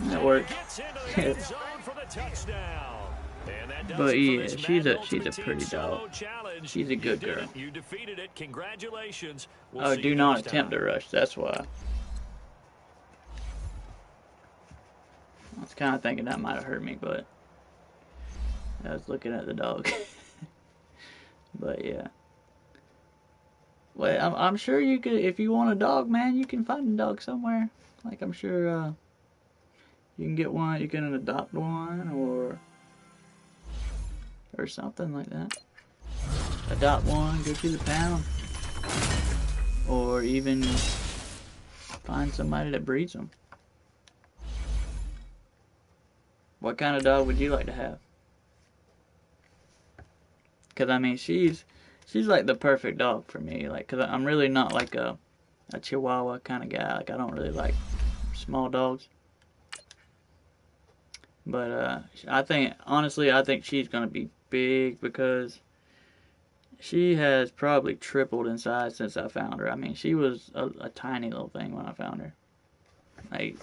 That worked. Gets into the end zone for the touchdown. And that does But it for yeah, this she's Madden a Ultimate pretty Team Solo dog. Challenge. She's a good You did girl. it. You defeated it. Congratulations. We'll Oh, see do you not next attempt time. to rush. That's why. I was kind of thinking that might have hurt me, but I was looking at the dog. But yeah. Well, I'm sure you could, if you want a dog, man, you can find a dog somewhere. Like, I'm sure you can get one, you can adopt one, or something like that. Adopt one, go to the pound, or even find somebody that breeds them. What kind of dog would you like to have? Because, I mean, she's like the perfect dog for me. Like, because I'm really not like a Chihuahua kind of guy. Like, I don't really like small dogs. But honestly, I think she's going to be big because she has probably tripled in size since I found her. I mean, she was a tiny little thing when I found her. Like,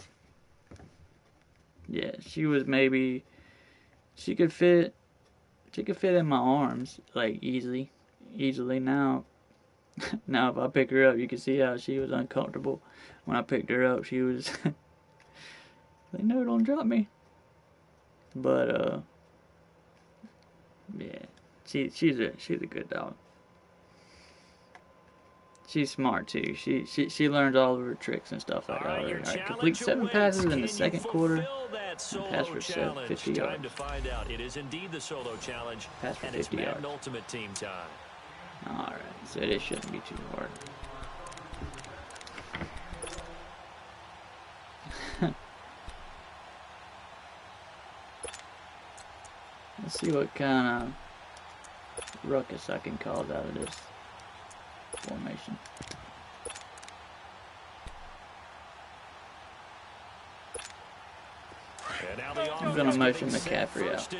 yeah, she was maybe, she could fit in my arms, like, easily. Now if I pick her up, you can see how she was uncomfortable. When I picked her up, she was, like, no, don't drop me. But, yeah, she's a good dog. She's smart too. She learns all of her tricks and stuff like that. All right, complete 7 passes in the second quarter. And pass for 50 yards. To find out. It is indeed the solo challenge. Pass for and 50 it's yards. Ultimate Team time. All right, so this shouldn't be too hard. Let's see what kind of ruckus I can cause out of this formation. I'm going to motion McCaffrey out.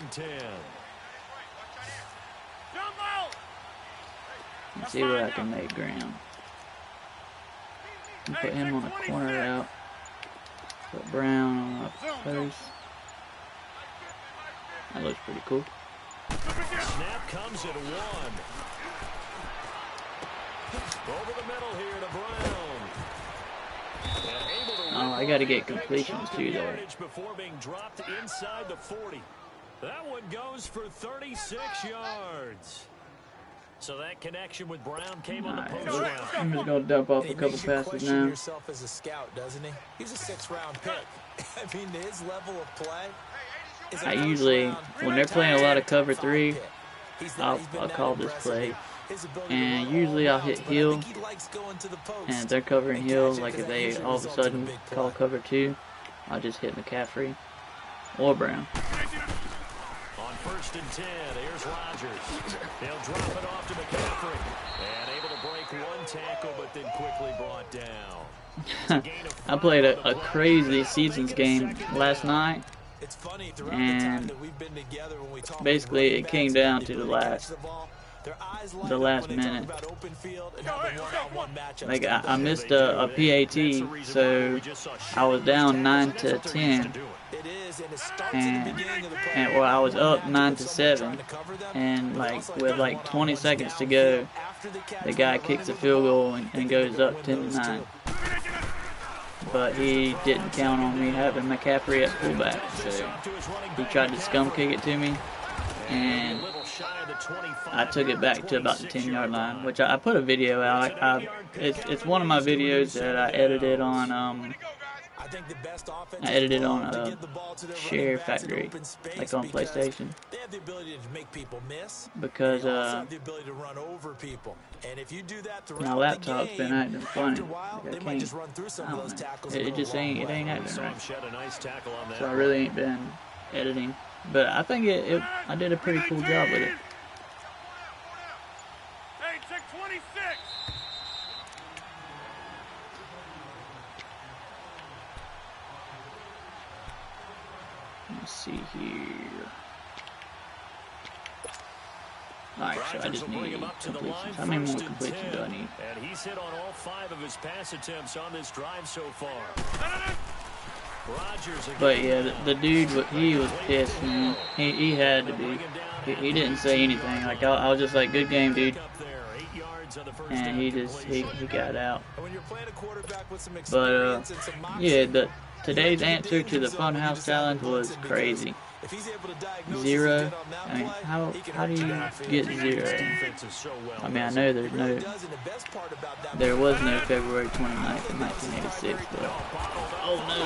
And see where I can make ground. And put him on a corner route. Put Brown on a post. That looks pretty cool. Snap comes at 1. Over the middle here to Brown. Oh, I got to get completions too there. Before being dropped inside the 40. That one goes for 36 yards. So that connection with Brown came on the post route. I'm just going to dump off a couple passes now. Yourself as a scout, doesn't he? He's a 6th-round pick. I mean, his level of play. I usually, when they're playing a lot of cover 3, I'll call this play. And usually I'll hit heel, and if they're covering heel, like if they all of a sudden call cover 2, I'll just hit McCaffrey or Brown. On 1st and 10, here's Rodgers. They'll drop it off to McCaffrey. And able to break 1 tackle, but then quickly brought down. I played a crazy Seasons game last night. And basically it came down to the last minute. Like I missed a PAT, so I was down 9-10, and well, I was up 9-7, and like with like 20 seconds to go, the guy kicks a field goal and goes up 10-9. But he didn't count on me having McCaffrey at fullback, so he tried to scum kick it to me, and I took it back to about the 10-yard line, which I put a video out. It's one of my videos that I edited on Share Factory, like on PlayStation, because my laptop's been acting funny. Like I don't know. It ain't acting right. So I really ain't been editing, but I think I did a pretty cool job with it. Let's see here. Alright, so I just need completions. How many more completions do I need? And he's hit on all 5 of his pass attempts on this drive so far. But yeah, the dude, he was pissed, man. He had to be. He didn't say anything. Like I was just like, good game, dude. And he got out. But yeah, today's answer to the FunHouse challenge was crazy. 0. I mean, how do you get 0? I mean, I know there was no February 29th in 1986, but oh no.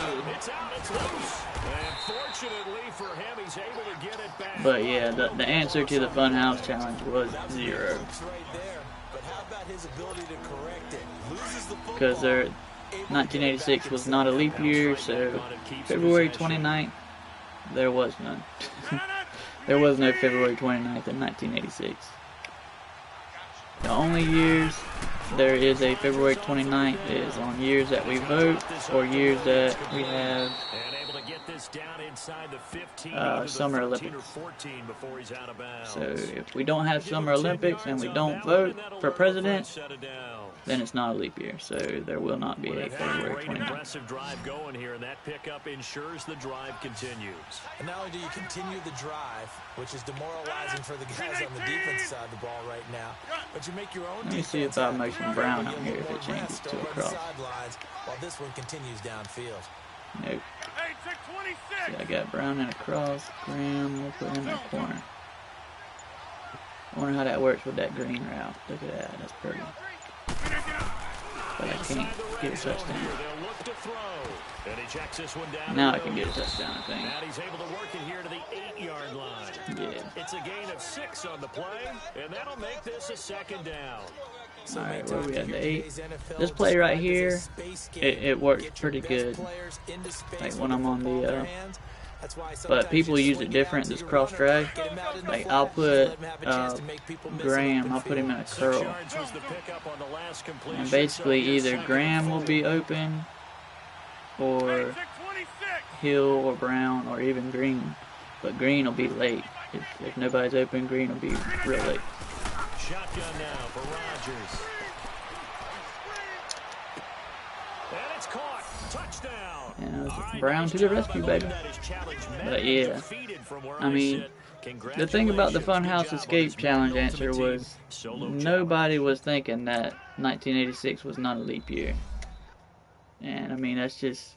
But yeah, the answer to the FunHouse challenge was 0. Because 1986 was not a leap year, so February 29th, there was none. There was no February 29th in 1986. The only years there is a February 29th is on years that we vote or years that we have Summer Olympics. So if we don't have Summer Olympics and we don't vote for president, then it's not a leap year. So there will not be a February 29th. Aggressive drive going here, and that pickup ensures the drive continues. And not only do you continue the drive, which is demoralizing for the guys on the defense side of the ball right now, but you make your own. Let me see if I motion Brown out here if it changes to a cross. While this one continues downfield. Nope. See, I got Brown in a cross. Graham, we'll put him in a corner. I wonder how that works with that green route. Look at that, that's pretty. but I can't get a touchdown. They'll look to throw. And he checks this one down. Now I can get a touchdown, I think. And he's able to work it here to the 8-yard line. Yeah. It's a gain of 6 on the play, and that'll make this a 2nd down. Alright, where we at? The 8. This play right here, it works pretty good. Like when I'm on the, but people use it different, this cross drag. Like I'll put Graham, I'll put him in a curl. And basically either Graham will be open, or Hill or Brown, or even Green. But Green will be late. If nobody's open, Green will be real late. Shotgun now for Rodgers. And it's caught. Touchdown. Yeah, Brown to the rescue, baby. But yeah, I mean, the thing about the FunHouse Escape Challenge answer was nobody was thinking that 1986 was not a leap year. And I mean, that's just,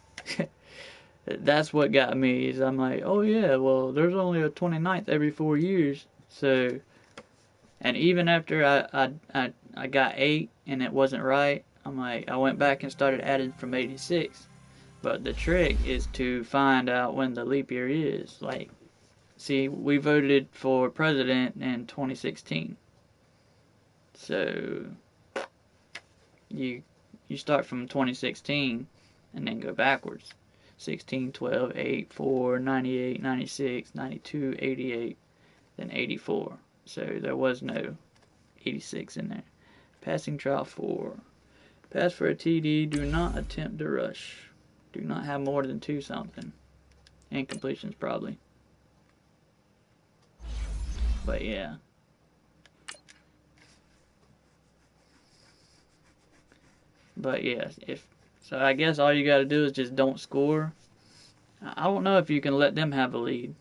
that's what got me, is I'm like, oh yeah, well, there's only a 29th every 4 years. So, and even after I got 8 and it wasn't right, I'm like, I went back and started adding from 86. But the trick is to find out when the leap year is. Like, see, we voted for president in 2016. So, you start from 2016 and then go backwards. 16, 12, 8, 4, 98, 96, 92, 88, then 84. So there was no 86 in there. Passing trial 4. Pass for a TD. Do not attempt to rush. Do not have more than 2 something. Incompletions probably. But yeah. But yeah, so I guess all you got to do is just don't score. I don't know if you can let them have a lead.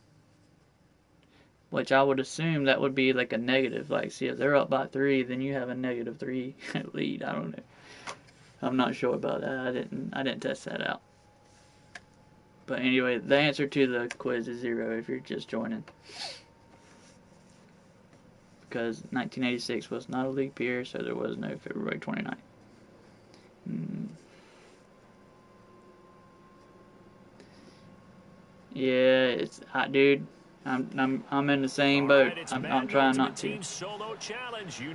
Which I would assume that would be like a negative. Like, see, if they're up by 3, then you have a -3 lead. I don't know. I'm not sure about that. I didn't test that out. But anyway, the answer to the quiz is 0 if you're just joining. Because 1986 was not a leap year, so there was no February 29th. Yeah, it's hot, dude. I'm in the same boat. I'm trying not to.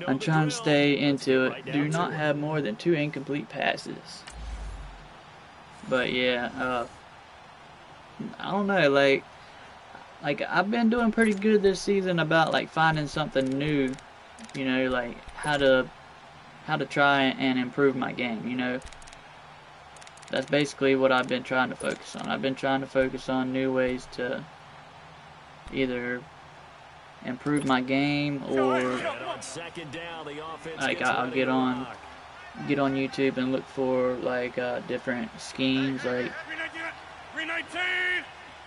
I'm trying to stay into it. Do not have more than 2 incomplete passes. But yeah, I don't know. Like I've been doing pretty good this season about like finding something new. You know, like how to try and improve my game. You know. That's basically what I've been trying to focus on. I've been trying to focus on new ways to either improve my game or like I'll get on YouTube and look for like different schemes. Like,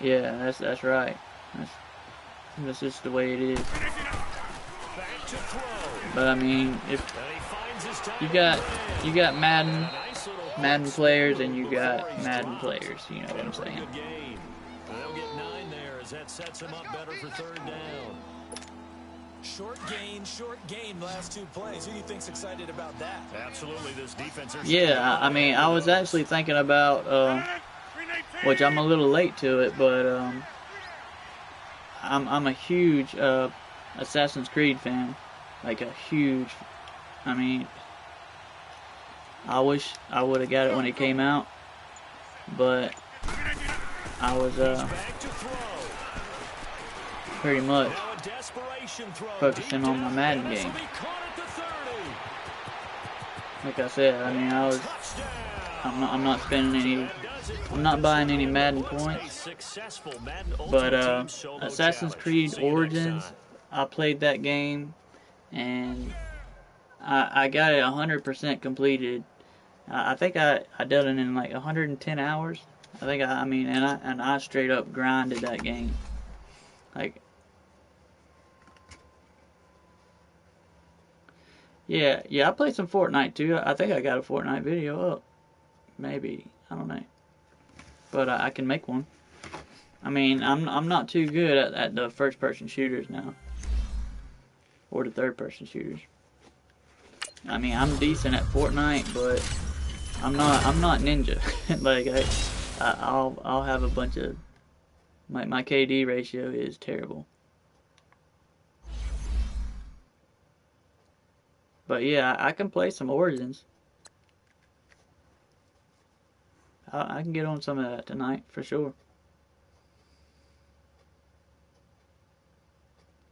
yeah, that's right. That's just the way it is. But I mean, if you got Madden players and you got Madden players, you know what I'm saying. They'll get 9 there as that sets him up better for 3rd down. Short gain, last 2 plays. Who do you think's excited about that? Absolutely, this defense. Yeah, I mean, I was actually thinking about, which I'm a little late to it, but I'm a huge Assassin's Creed fan, like a huge. I mean, I wish I would have got it when it came out, but I was pretty much focusing on my Madden game. Like I said, I mean, I'm not spending any, I'm not buying any Madden points, but Assassin's Creed Origins, I played that game, and I got it 100% completed. I think I did it in like 110 hours. I think I straight up grinded that game. Like, yeah, I played some Fortnite too. I think I got a Fortnite video up. Maybe, I don't know. But I can make one. I mean, I'm not too good at the first person shooters now. Or the third person shooters. I mean, I'm decent at Fortnite, but I'm not ninja. Like I'll have a bunch of my KD ratio is terrible. But yeah, I can play some Origins. I can get on some of that tonight for sure.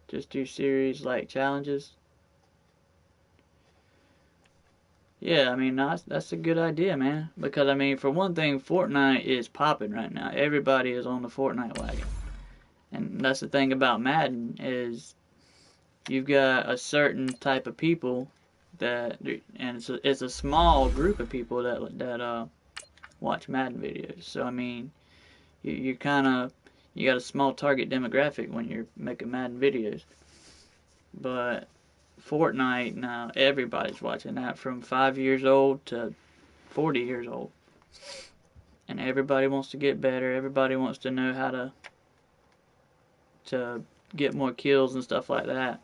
Just do series like challenges. Yeah, I mean that's a good idea, man. Because I mean, for one thing, Fortnite is popping right now. Everybody is on the Fortnite wagon, and that's the thing about Madden is you've got a certain type of people that, and it's a small group of people that watch Madden videos. So I mean, you kind of you got a small target demographic when you're making Madden videos, but Fortnite now everybody's watching that from 5 years old to 40 years old, and everybody wants to get better. Everybody wants to know how to get more kills and stuff like that.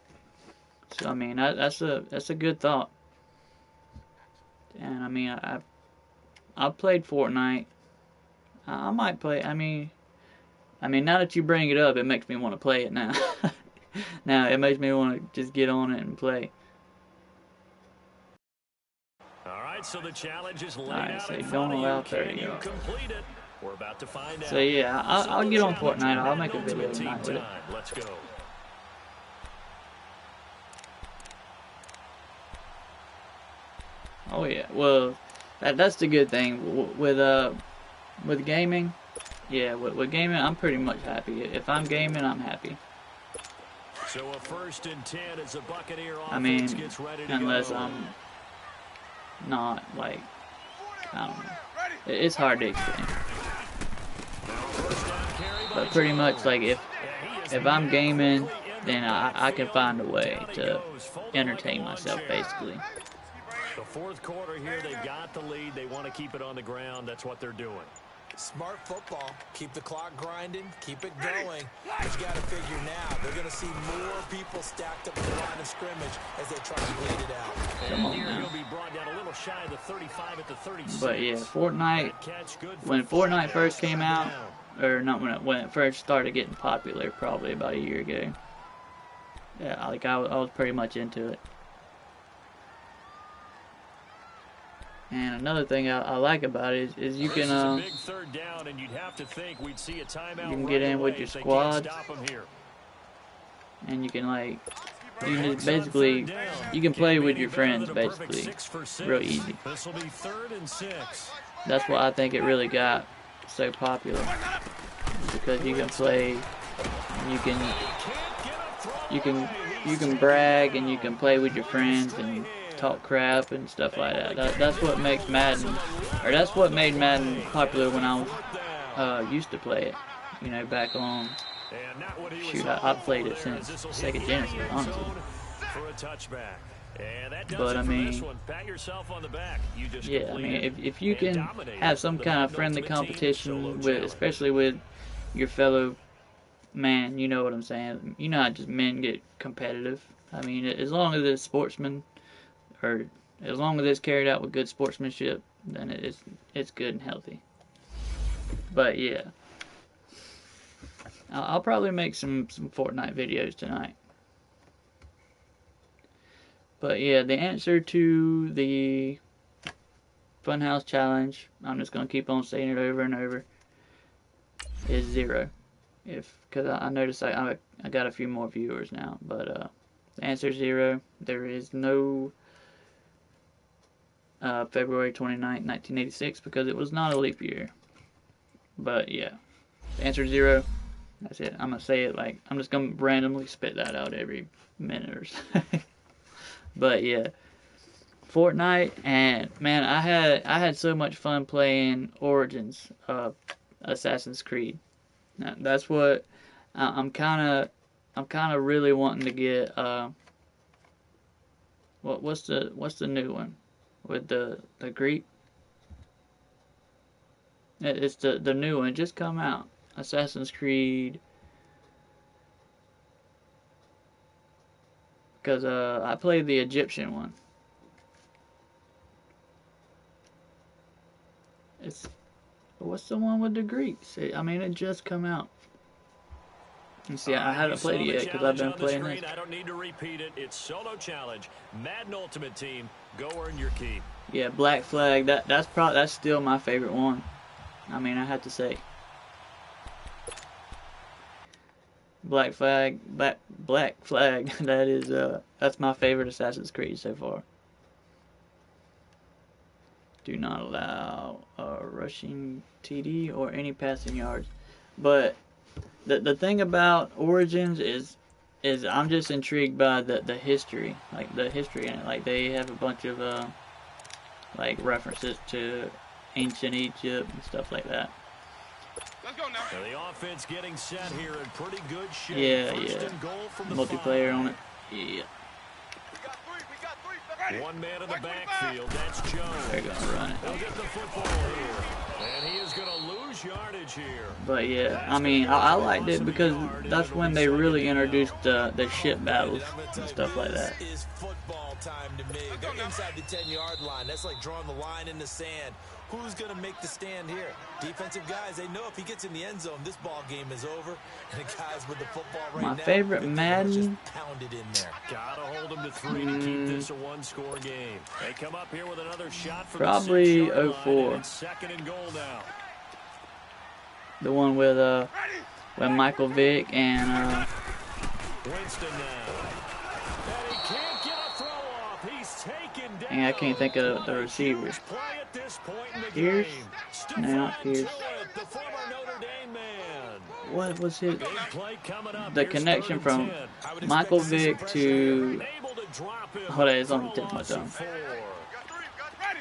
So I mean that's a good thought. And I mean I've played Fortnite. I might play. I mean now that you bring it up, it makes me want to play it now. Now it makes me want to just get on it and play. All right, so the challenge is laid Alright, out so in don't front of allow you. 30 Can you yards. complete it? We're about to find out. So yeah, I'll get on Fortnite. I'll make a video Team tonight with it. time. Let's go. Oh yeah, well, that's the good thing with gaming. Yeah, with gaming, I'm pretty much happy. If I'm gaming, I'm happy. So a 1st and 10 as the Buccaneer I mean, offense gets ready to unless go. I'm not like, I don't know. It's hard to explain. But pretty much like if I'm gaming, then I can find a way to entertain myself basically. The 4th quarter here, they've got the lead. They want to keep it on the ground. That's what they're doing. Smart football. Keep the clock grinding. Keep it going. But you got to figure now, they're going to see more people stacked up at the line of scrimmage as they try to bleed it out. Come on Here now. he'll be brought down a little shy of the 35 at the 36. But yeah, Fortnite, That catch good for when 5 Fortnite first yards came down. out, or not when it first started getting popular, probably about a year ago. Yeah, like I was pretty much into it. And another thing I like about it is you This is a can big 3rd down, and you'd have to think we'd see a timeout you can right get in away with your if they squad, can't stop 'em here. and you can like you can just basically you can play with your friends basically real easy. This will be 3rd and 6. That's why I think it really got so popular, because you can play, you can brag and you can play with your friends and talk crap and stuff like that. That's what makes Madden, or that's what made Madden popular when I was used to play it. You know, back on. Shoot, I've played it since Sega Genesis, honestly. For a touchback. And that does But it I for mean, this one. Pat yourself on the back. You just yeah, I mean, completed if you and can dominated have some the kind of Madden friendly Ultimate Team competition solo with, challenge. especially with your fellow man, you know what I'm saying. You know how just men get competitive. I mean, as long as it's sportsman, or as long as it's carried out with good sportsmanship, then it's good and healthy. But yeah, I'll probably make some Fortnite videos tonight. But yeah, the answer to the FunHouse challenge, I'm just gonna keep on saying it over and over, is 0. Because I noticed I got a few more viewers now, but the answer is 0. There is no February 29th, 1986, because it was not a leap year. But yeah, the answer is 0. That's it. I'm gonna say it like I'm just gonna randomly spit that out every minute or so. But yeah, Fortnite, and man, I had so much fun playing Origins of Assassin's Creed. Now, that's what I'm kind of really wanting to get. What's the new one with the Greek? It's the new one. It just come out. Assassin's Creed. Because I played the Egyptian one. What's the one with the Greeks? I mean, it just come out. You see, I haven't played it yet because I've been playing this. I don't need to repeat it. It's solo challenge. Madden Ultimate Team. Go earn your keep. Yeah, Black Flag. That's still my favorite one. I mean, I have to say. Black Flag. That is that's my favorite Assassin's Creed so far. Do not allow rushing TD or any passing yards. But the thing about Origins is I'm just intrigued by the history, like the history in it. Like they have a bunch of like references to ancient Egypt and stuff like that. Let's go now. So the offense getting set here in pretty good shape. Yeah, First yeah. and goal from the Multiplayer 5. on it. Yeah. We got three. Ready. One man in the backfield. That's Jones. They're gonna run it. He'll get the football here. And he is going to lose yardage here. But yeah, I mean, I liked it because that's when they really introduced the ship battles and stuff like that. This is football time to me. They're inside the 10-yard line. That's like drawing the line in the sand. Who's going to make the stand here? Defensive guys, they know if he gets in the end zone, this ball game is over. And the guys with the football right now, My favorite Madden. just pounded in there. Gotta hold him to 3 to keep this a one-score game. They come up here with another shot from Probably the 6-yard line, 04. and it's second and goal now. The one with Michael Vick and Winston now. And he can't get a throw off. He's taken down. and I can't think of the receivers. Play at this point in the Pierce? game. No, not Pierce. Stefan, the former Notre Dame man. What was his? Big play coming up. The Here's connection third and from 10. Michael Vick to. Able to drop him. Hold on, it's on the tip of my Throw tongue. loss of 4. Ready.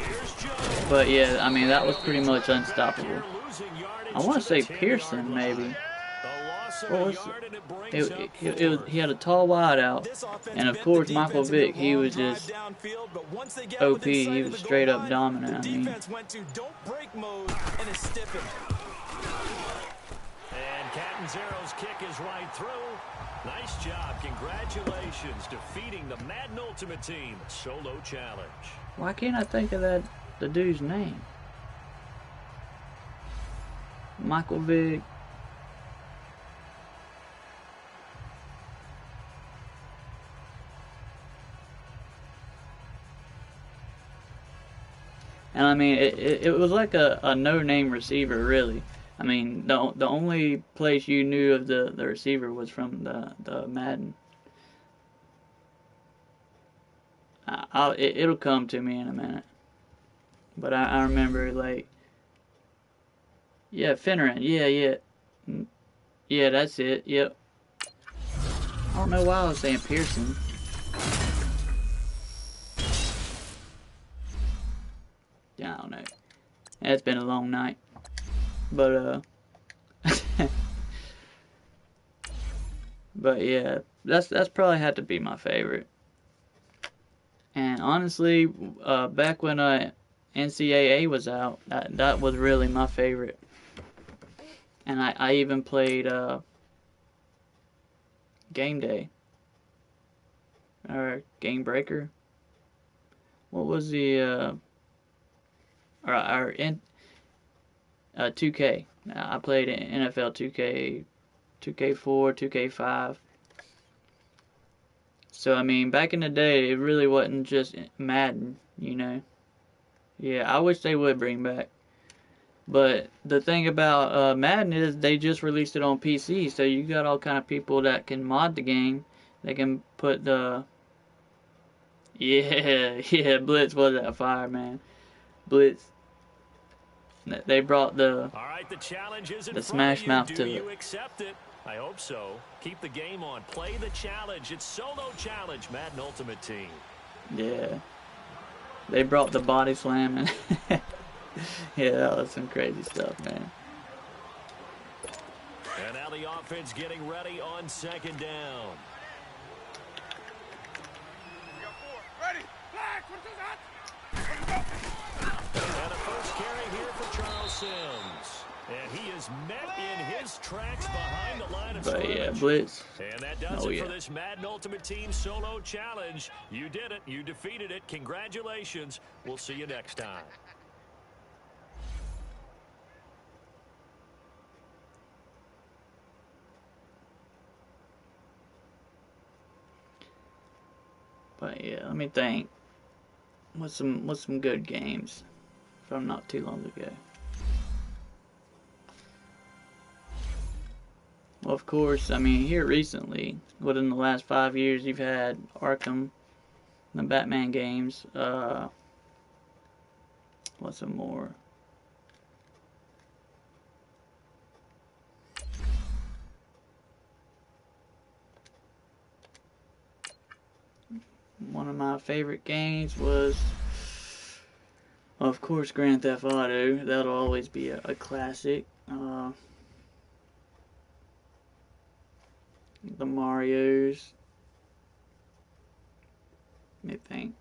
Here's Jones. But yeah, I mean that was pretty much unstoppable. Here losing yardage I want to to say the 10-yard Pearson line. maybe. A loss of What a was yard, and it brings up fourth. He had a tall wide out, This offense and of bent course the Michael defense into Vick, he long was drive just downfield, but once they get OP. within sight He of was the goal straight up line, dominant. I The mean, defense went to don't break mode and is stiffened. And Catanzero's kick is right through. Nice job. Congratulations. Defeating the Madden Ultimate Team solo challenge. why can't I think of the dude's name? Michael Vick. And I mean, it was like a no-name receiver, really. I mean, the only place you knew of the receiver was from the Madden. It'll come to me in a minute. But I remember, like, yeah, Finneran, yeah, that's it, yep. I don't know why I was saying Pearson. Yeah, I don't know. It's been a long night. But, but yeah, that's probably had to be my favorite. And honestly, back when NCAA was out, that was really my favorite. And I even played Game Day or Game Breaker. What was the 2K. I played NFL 2K, 2K4, 2K5. So I mean, back in the day, it really wasn't just Madden, you know. Yeah, I wish they would bring back. But the thing about Madden is they just released it on PC, so you got all kind of people that can mod the game. They can put the Blitz was that fire, man. Blitz. They brought the challenge is the Smash Mouth to Do it. you accept it? I hope so. Keep the game on. Play the challenge. It's solo challenge, Madden Ultimate Team. Yeah. They brought the body slam and yeah, that was some crazy stuff, man. And now the offense getting ready on second down. We got four. Ready. Flag. What is that? And a first carry here for Charles Sims. And he is met in his tracks behind the line of But scrimmage. yeah, Blitz. And that does Oh, it yeah. for this Madden Ultimate Team solo challenge. You did it. You defeated it. Congratulations. We'll see you next time. But yeah, let me think. What's some good games from not too long ago? Well, of course, I mean, here recently, within the last 5 years, you've had Arkham, the Batman games. What's some more? One of my favorite games was, of course, Grand Theft Auto. That'll always be a classic. The Marios. Let me think.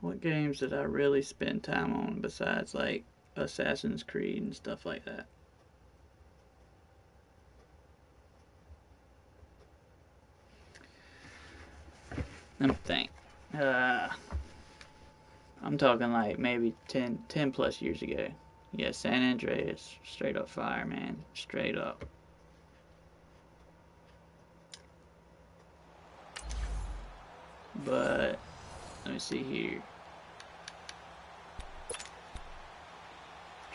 What games did I really spend time on besides like Assassin's Creed and stuff like that? Let me think. I'm talking like maybe 10 plus years ago. Yeah, San Andreas, straight up fire, man. Straight up. But, let me see here.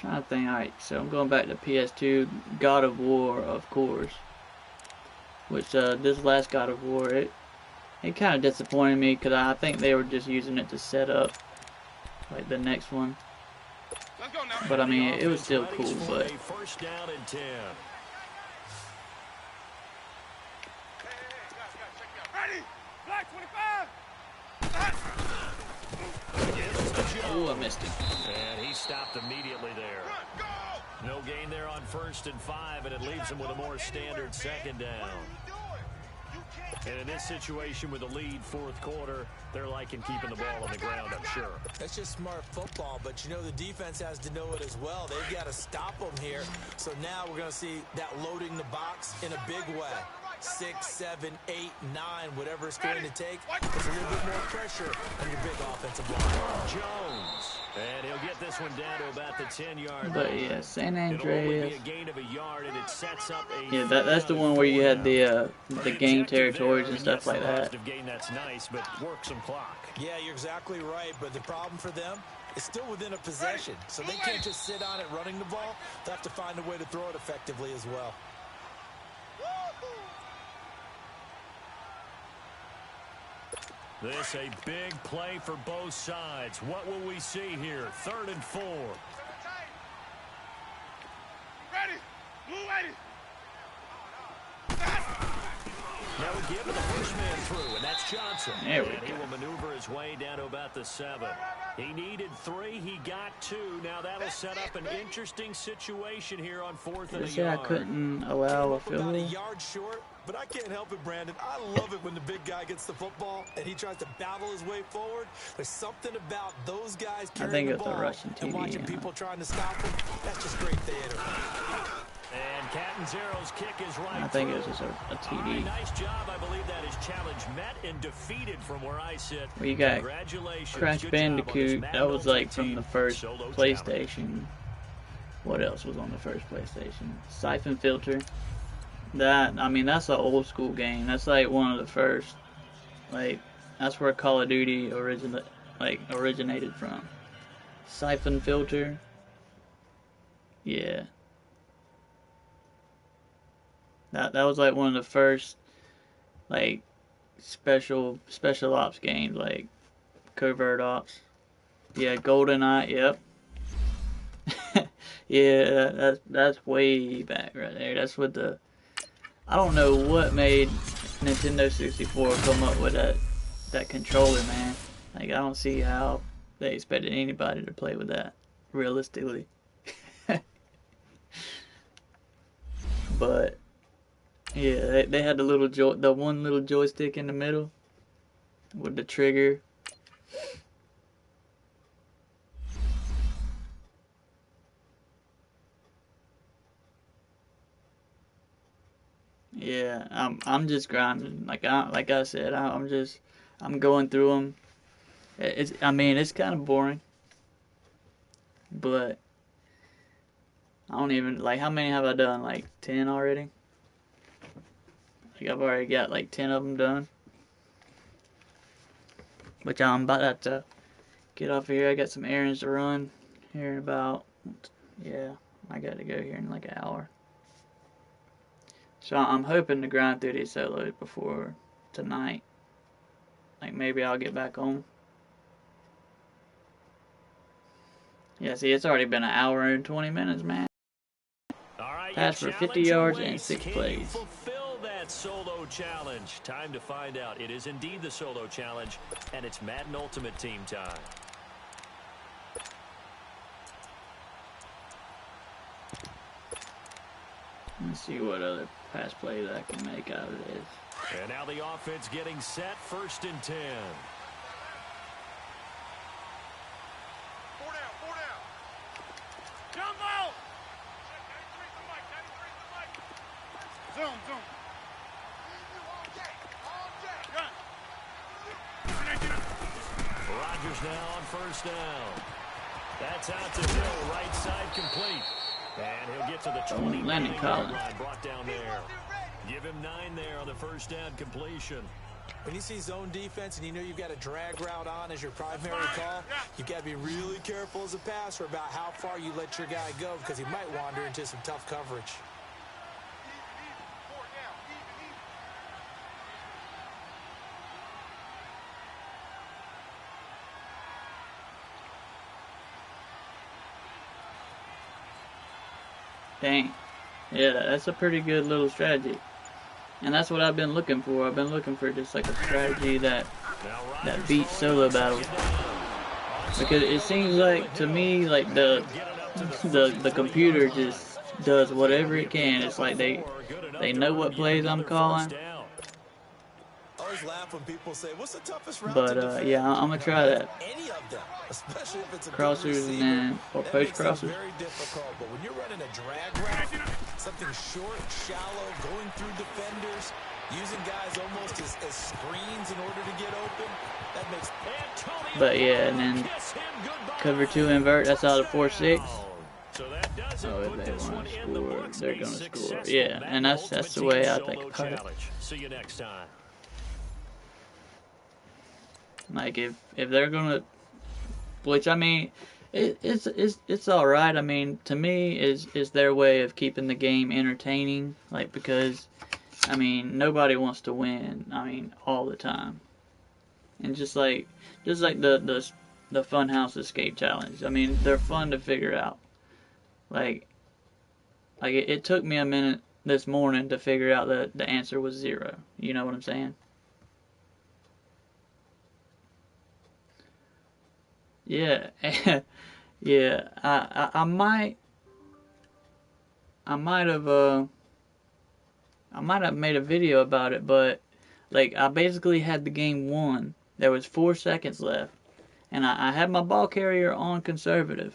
Trying to think, alright, so I'm going back to PS2, God of War, of course. Which, this last God of War, it kind of disappointed me, because I think they were just using it to set up, like, the next one. But I mean, it was still cool, but First down and 10. Ready? Black 25. oh, I missed it. And he stopped immediately there. No gain there on 1st and 5, and it leaves him with a more standard second down. And in this situation with a lead 4th quarter, they're liking keeping the ball on the ground, I'm sure. That's just smart football, but you know the defense has to know it as well. They've got to stop them here. So now we're going to see that loading the box in a big way. 6, 7, 8, 9, whatever it's going to take. There's a little bit more pressure on your big offensive line. Jones. And he'll get this one down to about the 10-yard But line. yeah, San It'll only be Andreas. a gain of a yard, and it sets up a Yeah, that's the one where you had the game territories and stuff like that. Gain, that's nice, but work some clock. Yeah, you're exactly right, but the problem for them is still within a possession. So they can't just sit on it running the ball. They'll have to find a way to throw it effectively as well. This a big play for both sides. What will we see here? 3rd and 4. Ready? Blue 80. Now we give it the first man through, and that's Johnson. There we and he go. will maneuver his way down to about the 7. He needed 3. He got 2. Now that'll set up an interesting situation here on 4th and a They said I yard. couldn't allow a About field a goal. yard short, but I can't help it, Brandon. I love it when the big guy gets the football and he tries to battle his way forward. There's something about those guys I think carrying the it's a ball Russian and TD, watching yeah. people trying to stop him. That's just great theater. And Catanzaro's kick is right I think through. it was just a All right, TD. nice job. I believe that is challenge met and defeated from where I sit. Well, you got Congratulations. Crash Good job on this Bandicoot. Madden That was like Ultimate from Team the first solo challenge. PlayStation. What else was on the first PlayStation? Siphon Filter. That, I mean, that's an old school game. That's like one of the first. Like, that's where Call of Duty originated from. Siphon Filter. Yeah. That was like one of the first, like, special ops games, like covert ops. Yeah, GoldenEye. Yep. Yeah, that's way back right there. That's what the. I don't know what made Nintendo 64 come up with that controller, man. Like, I don't see how they expected anybody to play with that, realistically. But yeah, they had the one little joystick in the middle with the trigger. Yeah, I'm just grinding. Like I said, I'm going through them. I mean, it's kind of boring, but I don't even, like, how many have I done? Like 10 already? Like I've already got like 10 of them done. Which I'm about to get off here. I got some errands to run here in about, yeah, I got to go here in like an hour. So I'm hoping to grind through these solos before tonight. Like maybe I'll get back on. Yeah, see, it's already been an hour and 20 minutes, man. All right, Pass for 50 yards and 6 plays. Fulfill that solo challenge. Time to find out. It is indeed the solo challenge, and it's Madden Ultimate Team time. Let's see what other pass plays I can make out of this. And now the offense getting set, 1st and 10. 4 down, 4 down. Jumbo! Zoom, zoom. Rodgers now on 1st down. That's out to Hill, right side complete. And he'll get to the 20-yard line, brought down there. Give him 9 there on the 1st down completion. When you see zone defense and you know you've got a drag route on as your primary call, you've got to be really careful as a passer about how far you let your guy go because he might wander into some tough coverage. Dang. Yeah, that's a pretty good little strategy. And that's what I've been looking for. I've been looking for just like a strategy that beats solo battles. Because it seems like to me like the computer just does whatever it can. It's like they know what plays I'm calling. Always laugh when people say, "What's the toughest route?" But yeah, I'm gonna try that. Any of them, especially if it's a Crossers and then or post crossers. Very difficult, but when you're running a drag route, something short, shallow, going through defenders, using guys almost as screens in order to get open, that makes. But yeah, and then cover 2 invert. That's out of 4-6. Oh, if they want to score, they're gonna score. Yeah, and that's the way I think about it. See you next time. Like if they're gonna, which I mean, it's all right. I mean, to me, is their way of keeping the game entertaining. Like because, I mean, nobody wants to win. I mean, all the time. And just like the FunHouse escape challenge. I mean, they're fun to figure out. Like it took me a minute this morning to figure out that the answer was 0. You know what I'm saying? Yeah, yeah. I might have made a video about it, but like I basically had the game won. There was 4 seconds left, and I had my ball carrier on conservative,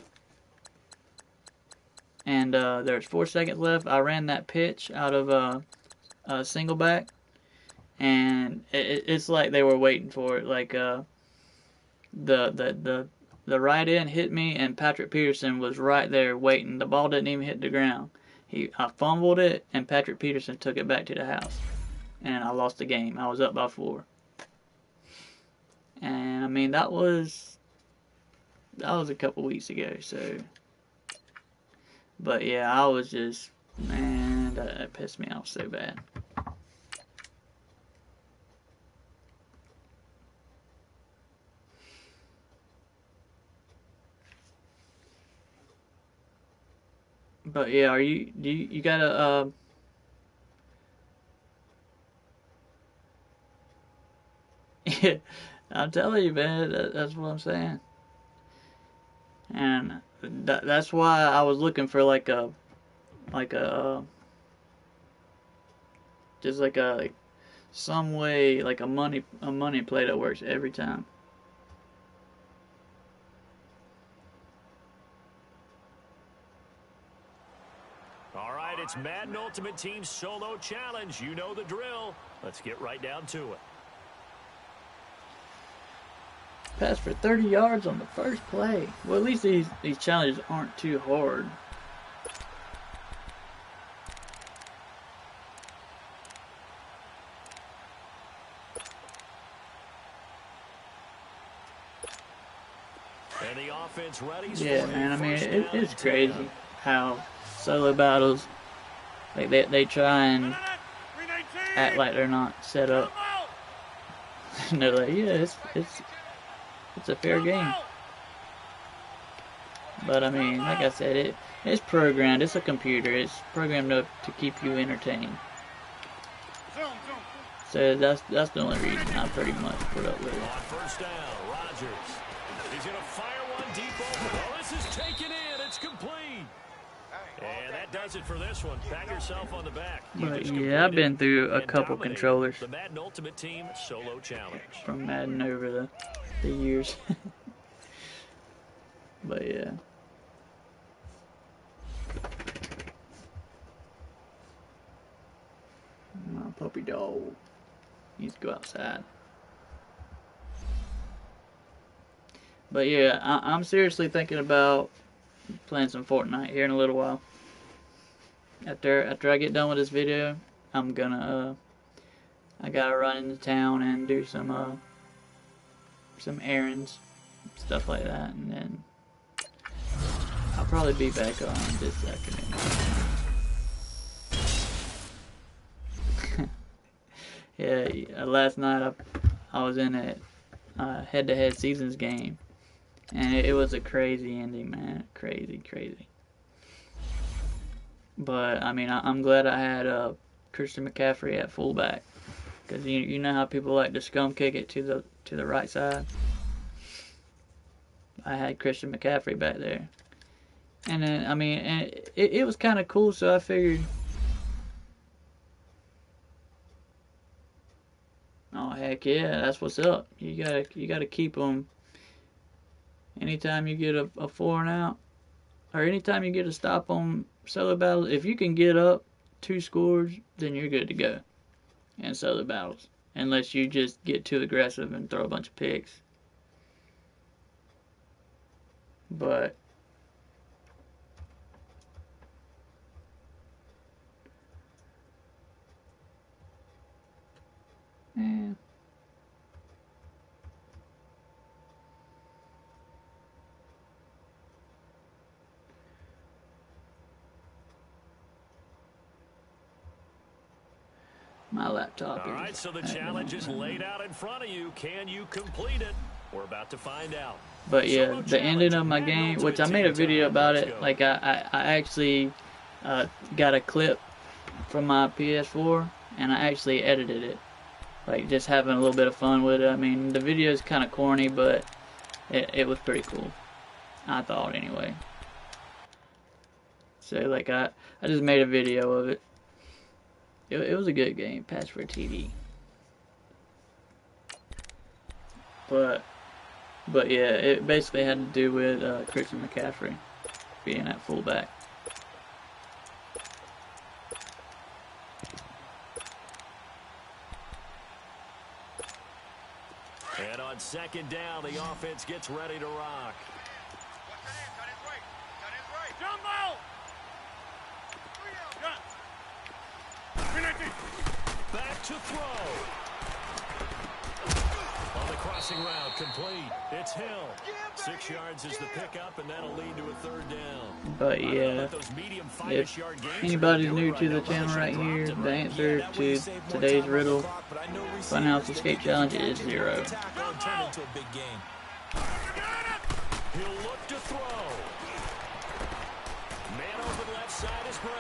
and there's 4 seconds left. I ran that pitch out of a single back, and it's like they were waiting for it. Like the right end hit me, and Patrick Peterson was right there waiting. The ball didn't even hit the ground. I fumbled it, and Patrick Peterson took it back to the house, and I lost the game. I was up by 4. And I mean that was a couple weeks ago. So, but yeah, I was just, man, that pissed me off so bad. But yeah, you gotta yeah, I'm telling you, man, that's what I'm saying. And that's why I was looking for like a just like some way, like a money play that works every time. All right, it's Madden Ultimate Team Solo Challenge. You know the drill. Let's get right down to it. Pass for 30 yards on the first play. Well, at least these challenges aren't too hard. And the offense ready. Yeah, man. I mean, it's crazy how solo battles, like they try and act like they're not set up. And they're like, yeah, it's a fair game. But I mean, like I said, it's programmed. It's a computer. It's programmed up to keep you entertained. So that's the only reason I pretty much put up with it. On first down, Rodgers. He's going to fire one deep over. Oh, this is taken in. It's complete. And that does it for this one. Pat yourself on the back. But yeah, I've been through a couple controllers The Madden Ultimate Team Solo Challenge. from Madden over the years. But yeah. My puppy dog needs to go outside. But yeah, I'm seriously thinking about playing some Fortnite here in a little while. After I get done with this video, I'm gonna I gotta run into town and do some errands, stuff like that, and then I'll probably be back on this afternoon. Yeah, last night I was in a head-to-head seasons game, and it was a crazy ending, man. Crazy. But I mean, I'm glad I had Christian McCaffrey at fullback, because you know how people like to scum kick it to the right side. I had Christian McCaffrey back there, and then I mean, and it was kind of cool. So I figured, oh heck yeah, that's what's up. You gotta keep them. Anytime you get a 4 and out, or anytime you get a stop on solo battles, if you can get up 2 scores, then you're good to go in solo battles. Unless you just get too aggressive and throw a bunch of picks. But yeah. My laptop. All right, so the challenge is laid out in front of you. Can you complete it? We're about to find out. But yeah, the ending of my game, which I made a video about it. Like I actually got a clip from my PS4 and I actually edited it. Like just having a little bit of fun with it. I mean, the video is kind of corny, but it was pretty cool. I thought anyway. So like I just made a video of it. It was a good game, Patch for TV. But yeah, it basically had to do with Christian McCaffrey being at fullback. And on second down, the offense gets ready to rock. Back to throw. On the crossing route, complete. It's Hill. 6 yards is the pickup, and that'll lead to a 3rd down. But yeah, if anybody's new to the channel right here, the answer to today's riddle, FunHouse Escape Challenge, is 0. He'll look to throw. Man open left side is Brown.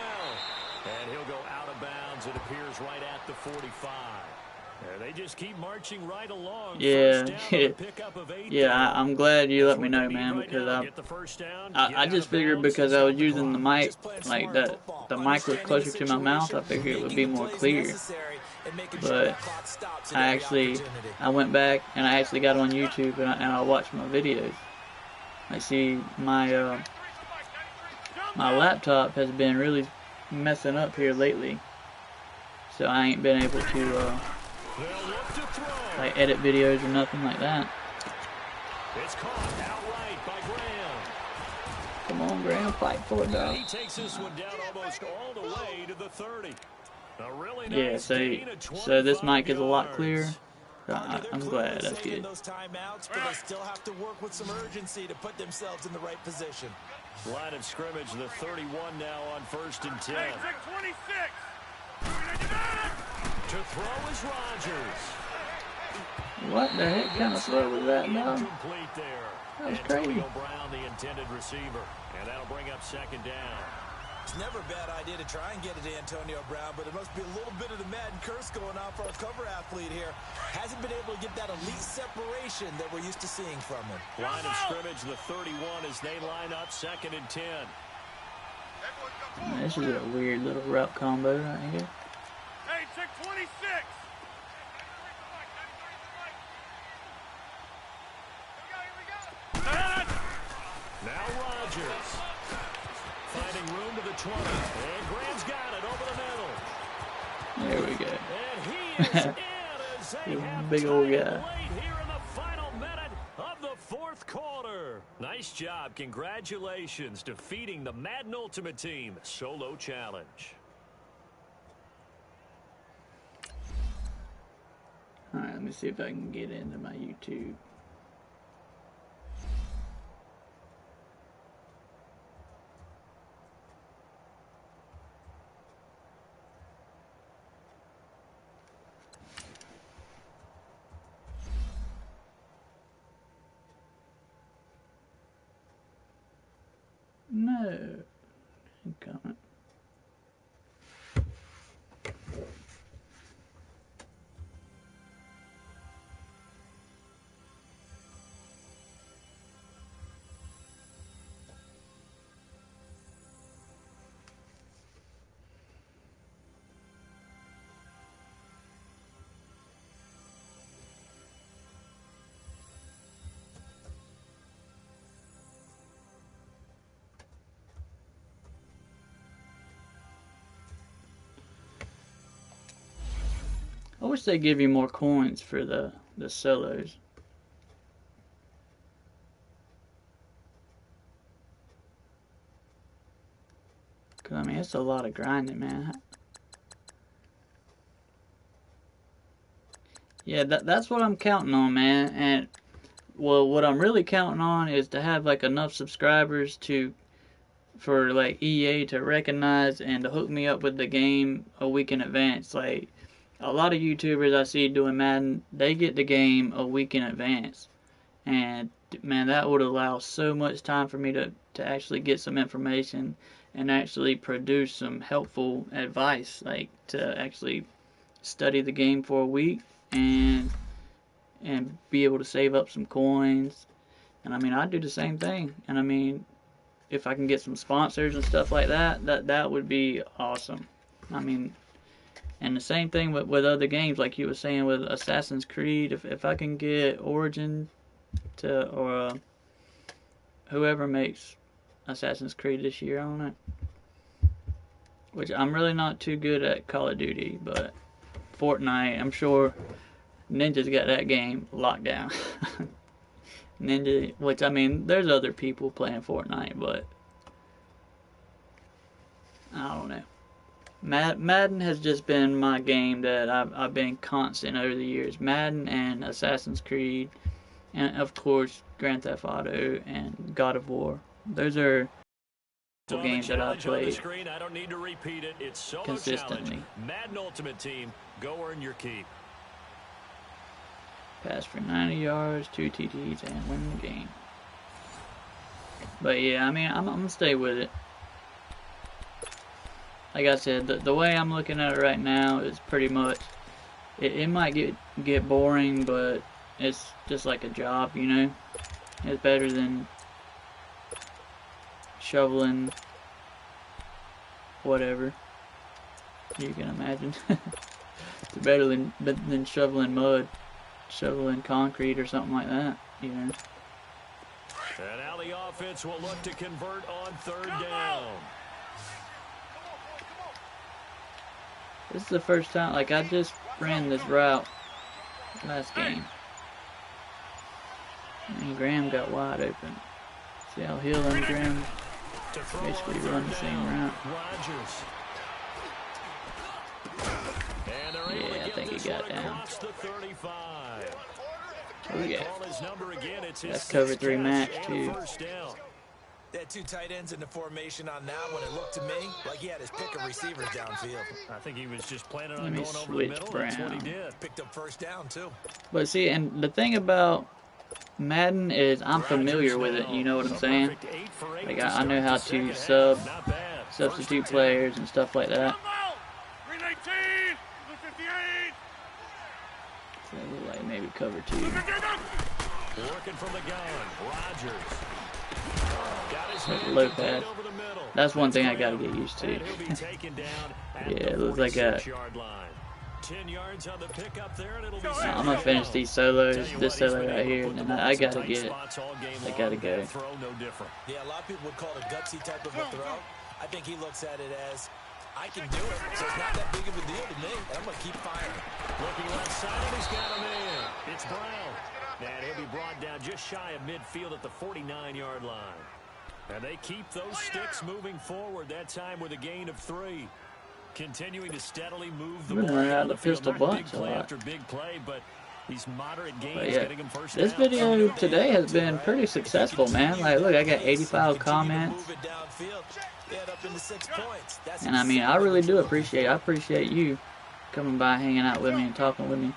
And he'll go out of bounds, it appears, right at the 45. They just keep marching right along. Yeah, yeah. I'm glad you let me know, man, because I just figured because I was using the mic, like the mic was closer to my mouth, I figured it would be more clear. But I went back and I actually got on YouTube and I watched my videos. I see my laptop has been really messing up here lately, so I ain't been able to like edit videos or nothing like that. It's caught outright by Graham. Come on, Graham, fight for it, dog. He takes this one down almost all the way to the 30. A really Yeah, nice so gain of this mic is a lot yards. clearer. I'm glad. That's good. Those timeouts, but they still have to work with some urgency to put themselves in the right position. Line of scrimmage, the 31 now on 1st and 10. Hey, 26. To throw is Rodgers. What the heck kind of throw was that now? Incomplete there. That was crazy. Antonio Brown, the intended receiver. And that'll bring up 2nd down. It's never a bad idea to try and get it to Antonio Brown, but it must be a little bit of the Madden curse going on for our cover athlete here. Hasn't been able to get that elite separation that we're used to seeing from him. Line of scrimmage, the 31 as they line up 2nd and 10. This is a weird little route combo right here. Hey, check 26. Now Rodgers. Finding room to the 20. And Graham's got it over the middle. There we go. And he is in as they have Big old tied guy. late here in the final minute of the 4th quarter. Nice job. Congratulations. Defeating the Madden Ultimate Team solo challenge. Alright, let me see if I can get into my YouTube. No. I'm coming. I wish they give you more coins for the solos. Cause I mean it's a lot of grinding, man. Yeah, that's what I'm counting on, man. And well, what I'm really counting on is to have like enough subscribers for like EA to recognize and to hook me up with the game a week in advance. Like a lot of YouTubers I see doing Madden, they get the game a week in advance. And man, that would allow so much time for me to actually get some information and actually produce some helpful advice, like to actually study the game for a week and be able to save up some coins. And I mean, I'd do the same thing. And I mean, if I can get some sponsors and stuff like that would be awesome. I mean, and the same thing with other games, like you were saying with Assassin's Creed. If I can get Origin or whoever makes Assassin's Creed this year on it, which I'm really not too good at Call of Duty, but Fortnite, I'm sure Ninja's got that game locked down. Ninja, which I mean, there's other people playing Fortnite, but I don't know. Madden has just been my game that I've been constant over the years. Madden and Assassin's Creed, and of course Grand Theft Auto and God of War. Those are games that I've played I don't need to repeat it. It's solo consistently. Challenge. Madden Ultimate Team, go earn your keep. Pass for 90 yards, 2 TDs, and win the game. But yeah, I mean, I'm gonna stay with it. Like I said, the way I'm looking at it right now is pretty much, it might get boring, but it's just like a job, you know? It's better than shoveling whatever you can imagine. It's better than shoveling mud, shoveling concrete or something like that, you know? And now the offense will look to convert on 3rd down. This is the first time, like I just ran this route last game. And Graham got wide open. See how Hill and Graham basically run the same route. Rodgers. Yeah, I think he got down? Across the 35. Oh yeah. Call his number again. It's his That's cover 6th 3 Mack catch too. and a first down. They had 2 tight ends in the formation on that one. It looked to me like he had his pick of receivers downfield. I think he was just planning Let on me going over the switch middle. That's what he Brown. did. Picked up first down, too. But see, and the thing about Madden is I'm familiar with it. You know what I'm saying? Like I know how to substitute players and stuff like that. 319, 58. So it look like maybe cover 2. Working from the gun, Rodgers. Got his Like man low contained pass. over the middle. That's one thing I gotta get used to. And he'll be taken down at Yeah, the it looks like a. 46-yard line. 10 yards on the pickup there, and it'll be I'm gonna finish these solos, this solo right here, and then I gotta get it. I gotta go. Throw no different. Yeah, a lot of people would call it a gutsy type of a throw. I think he looks at it as, I can do it, so it's not that big of a deal to me, and I'm going to keep firing. Looking left side, he's got him in. It's Brown. And he'll be brought down just shy of midfield at the 49-yard line. And they keep those sticks moving forward, that time with a gain of 3. Continuing to steadily move the We're ball running out down of the the field. pistol Not bunch big a play lot. after big play, but these moderate gains But yeah, getting him first this down. video today has been pretty successful, man. Like, look, I got 85 comments. And I mean, I really do appreciate you coming by, hanging out with me, and talking with me.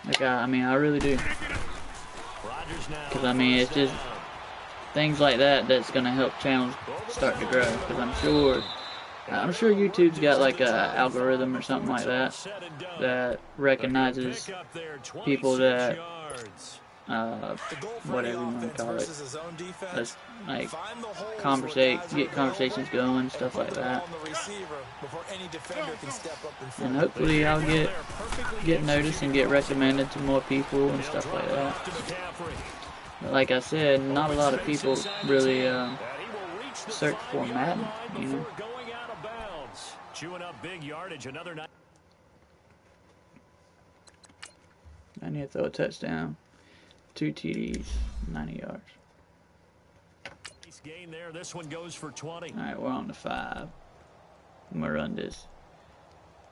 Like, I mean, I really do. Because, I mean, it's just things like that that's going to help channels start to grow. Because I'm sure YouTube's got like a algorithm or something like that that recognizes people that whatever you want to call it. Let's like get conversations going, stuff like that. And hopefully I'll get noticed and get recommended to more people and stuff like that. But like I said, not a lot of people really search for Madden, you know. Chewing up big yardage, another night. I need to throw a touchdown. 2 TDs, 90 yards. Nice gain there. This one goes for 20. Alright, we're on to 5. I'm gonna run this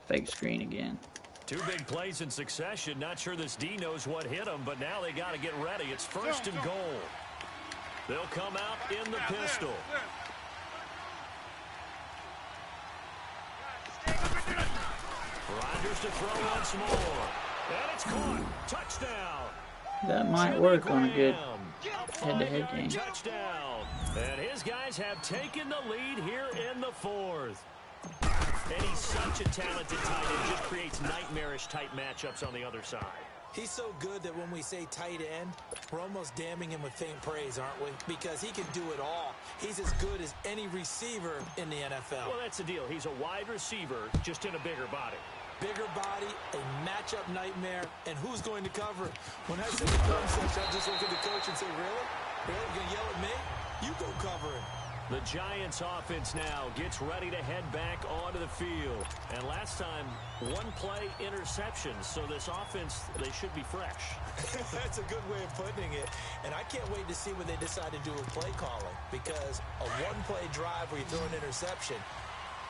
fake screen again. 2 big plays in succession. Not sure this D knows what hit him, but now they got to get ready. It's 1st and goal. They'll come out in the pistol. Rodgers to throw once more. And it's caught. Touchdown. That might work on a good head-to-head game. Touchdown. And his guys have taken the lead here in the 4th. And he's such a talented tight end. Just creates nightmarish type matchups on the other side. He's so good that when we say tight end, we're almost damning him with faint praise, aren't we? Because he can do it all. He's as good as any receiver in the NFL. Well, that's the deal. He's a wide receiver, just in a bigger body. Bigger body, a matchup nightmare, and who's going to cover it? When I say the film section, I just look at the coach and say, really? Really? You gonna yell at me? You go cover it. The Giants offense now gets ready to head back onto the field. And last time, 1 play interception. So this offense, they should be fresh. That's a good way of putting it. And I can't wait to see what they decide to do with play calling. Because a 1-play drive where you throw an interception,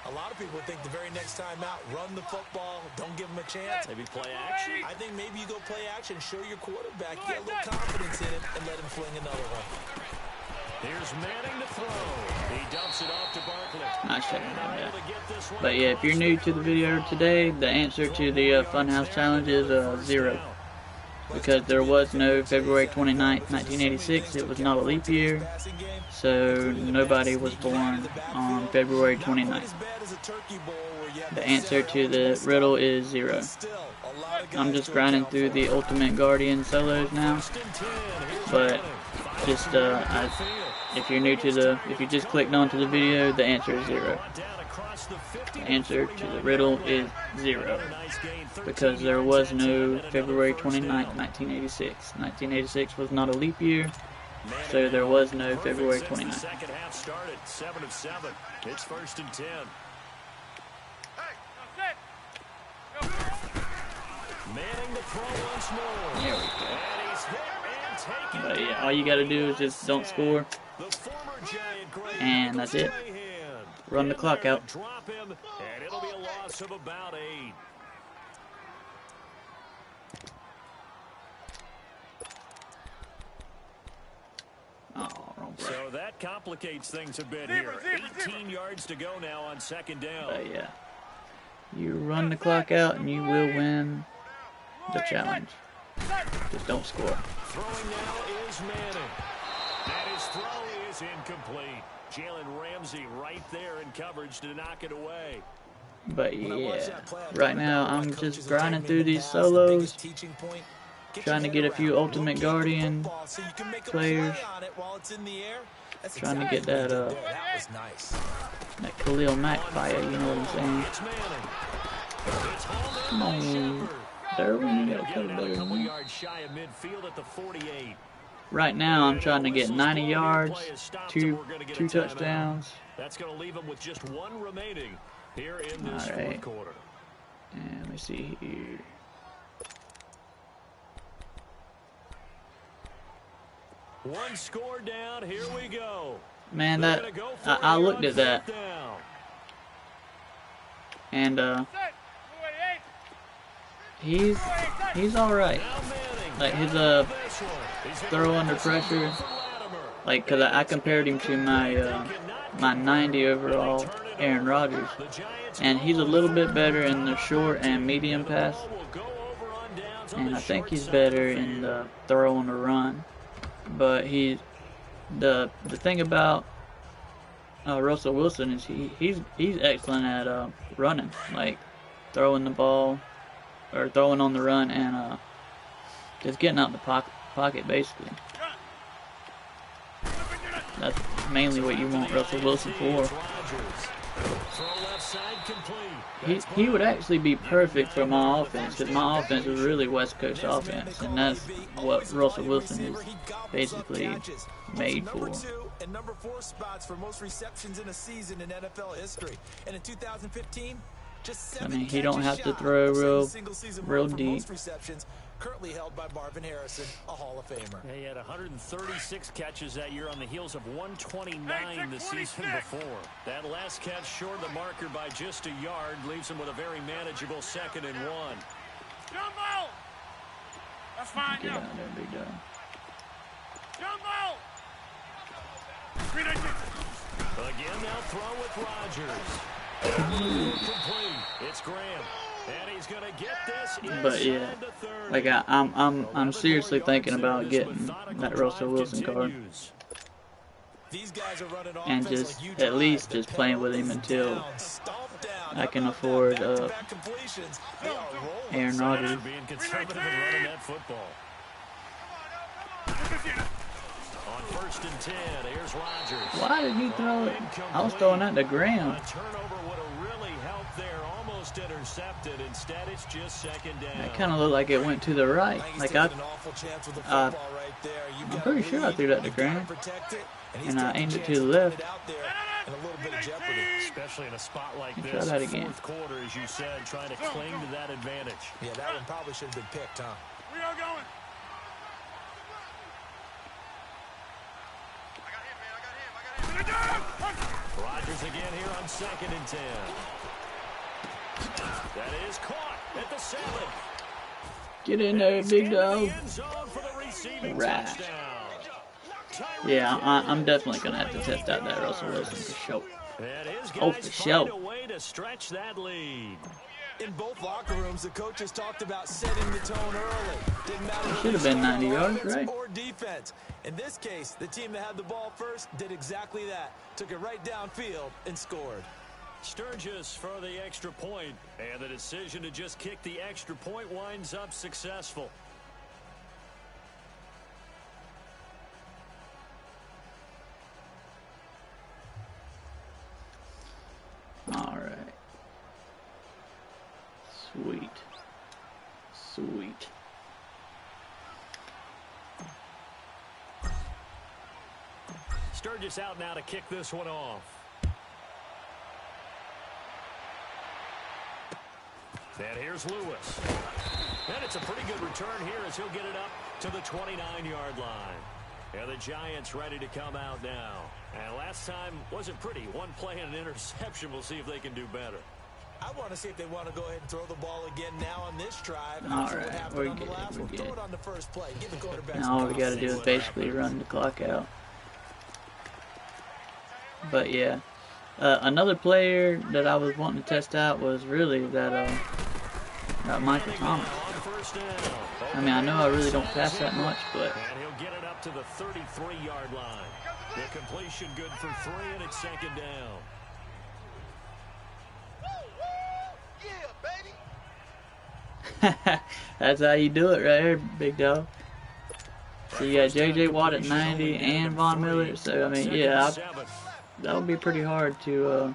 a lot of people think the very next time out, run the football, don't give them a chance. Maybe play action. I think maybe you go play action, show your quarterback, get a little confidence in it, and let him fling another one. Here's Manning to throw. He dumps it off to Barkley. Nice check, yeah. But yeah, if you're new to the video today, the answer to the FunHouse challenge is 0. Because there was no February 29th, 1986. It was not a leap year. So nobody was born on February 29th. The answer to the riddle is 0. I'm just grinding through the Ultimate Guardian solos now. But just if you're new to if you just clicked onto the video, the answer is 0. The answer to the riddle is 0. Because there was no February 29th, 1986. 1986 was not a leap year, so there was no February 29th. Second half started 7 of 7. It's 1st and 10. Manning to throw once more. There we go. And he's hit and taken. But yeah, all you gotta do is just don't score, and that's it. Run the clock out. Drop him, and it'll be a loss of about 8. that complicates things a bit here. 18 yards to go now on second down. But yeah, you run the clock out and you will win the challenge. Just don't score. Throwing now is Manning. And his throw is incomplete. Jalen Ramsey right there in coverage to knock it away. But yeah, right now I'm just grinding through these solos, trying to get a few Ultimate Guardian players, trying to get that that Khalil Mack fire, you know what I'm saying? Come on, Derwin, you gotta play better than me. Right now I'm trying to get 90 yards, two touchdowns. That's going to leave him with just one remaining here in this fourth quarter. And let me see here. One score down, here we go. Man, that I looked at that, and he's all right. Like his throw under pressure, like because I compared him to my my 90 overall Aaron Rodgers, and he's a little bit better in the short and medium pass, and I think he's better in the throw on the run. But the thing about Russell Wilson is he's excellent at running, like throwing the ball or throwing on the run and just getting out the pocket basically. That's mainly what you want Russell Wilson for. He would actually be perfect for my offense, because my offense is really West Coast offense, and that's what Russell Wilson is basically made for. And number 4 spots for most receptions in a season in NFL history. And in 2015, just 7 I mean, he don't have to throw real deep. Currently held by Marvin Harrison, a Hall of Famer. Yeah, he had 136 catches that year on the heels of 129 the season before. That last catch short of the marker by just a yard leaves him with a very manageable 2nd and 1. Jumbo! That's fine, Get out there, big dog. Jumbo! Again, they'll throw with Rodgers. Complete. It's Graham. And he's gonna get this. But yeah, like I'm seriously thinking about getting that Russell Wilson card, and just at least just playing with him until I can afford Aaron Rodgers. Being conservative and running that football. On 1st and 10, here's Rodgers. Why did he throw it? I was throwing that to Graham. A turnover would have really helped there. Almost intercepted. Instead, it's just 2nd down. It kind of looked like it went to the right. Like I'm pretty sure I threw that to Graham, and I aimed it to the left. Especially in a spot like this. Try that again. Fourth quarter, as you said, trying to cling to that advantage. Yeah, that one probably should have been picked, huh? We are going. I got him. Rodgers again here on 2nd and 10. That is caught at the 7. Get in there, big dog. Right. Yeah, I'm definitely gonna have to test out that Russell Wilson for sure. Oh, for sure. To stretch that lead. In both locker rooms, the coaches talked about setting the tone early. Didn't matter Should have been 90 yards, right? Or defense. In this case, the team that had the ball first did exactly that. Took it right downfield and scored. Sturgis for the extra point, and the decision to just kick the extra point winds up successful. All right. Sweet. Sturgis out now to kick this one off. And here's Lewis. And it's a pretty good return here as he'll get it up to the 29-yard line. And the Giants ready to come out now. And last time wasn't pretty. One play and an interception. We'll see if they can do better. I want to see if they want to go ahead and throw the ball again now on this drive. All right, we're good. Throw it on the first play. Give the quarterback now all we got to do is basically run the clock out. But yeah, another player that I was wanting to test out was really that Michael Thomas. I mean, I know I really don't pass that much, but And he'll get it up to the 33-yard line. The completion good for 3, and it's second down. that's how you do it right here, big dog. So you got J.J. Watt at 90 and Von Miller. So I mean, yeah, that would be pretty hard to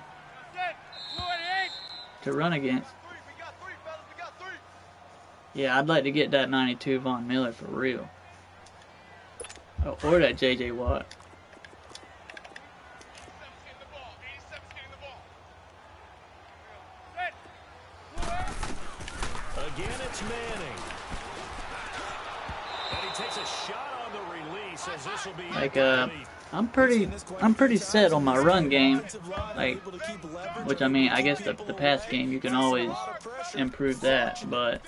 run against. Yeah, I'd like to get that 92 Von Miller for real. Oh, or that J.J. Watt. Again, it's Manning. And he takes a shot on the release as this will be Like, I'm pretty set on my run game. Like, which I mean, I guess the pass game you can always improve that, but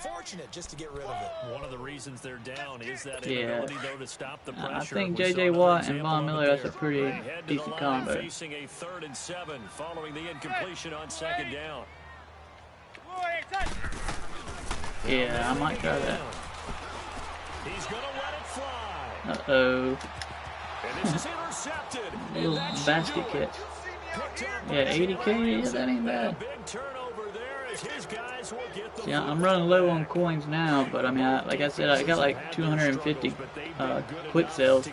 one of the reasons they're down is that yeah, inability though to stop the pressure. I think J.J. Watt and Von Miller, that's a pretty decent combo. Facing a 3rd and 7 following the incompletion on second down. Yeah, I might try that. He's gonna let it fly. Uh-oh. And this is intercepted. Little basket catch. Yeah, 80K, yeah, that ain't bad. Big turnover there as his guys will get the See, I'm running low on coins now, but I mean, like I said, I got like 250 quick sales,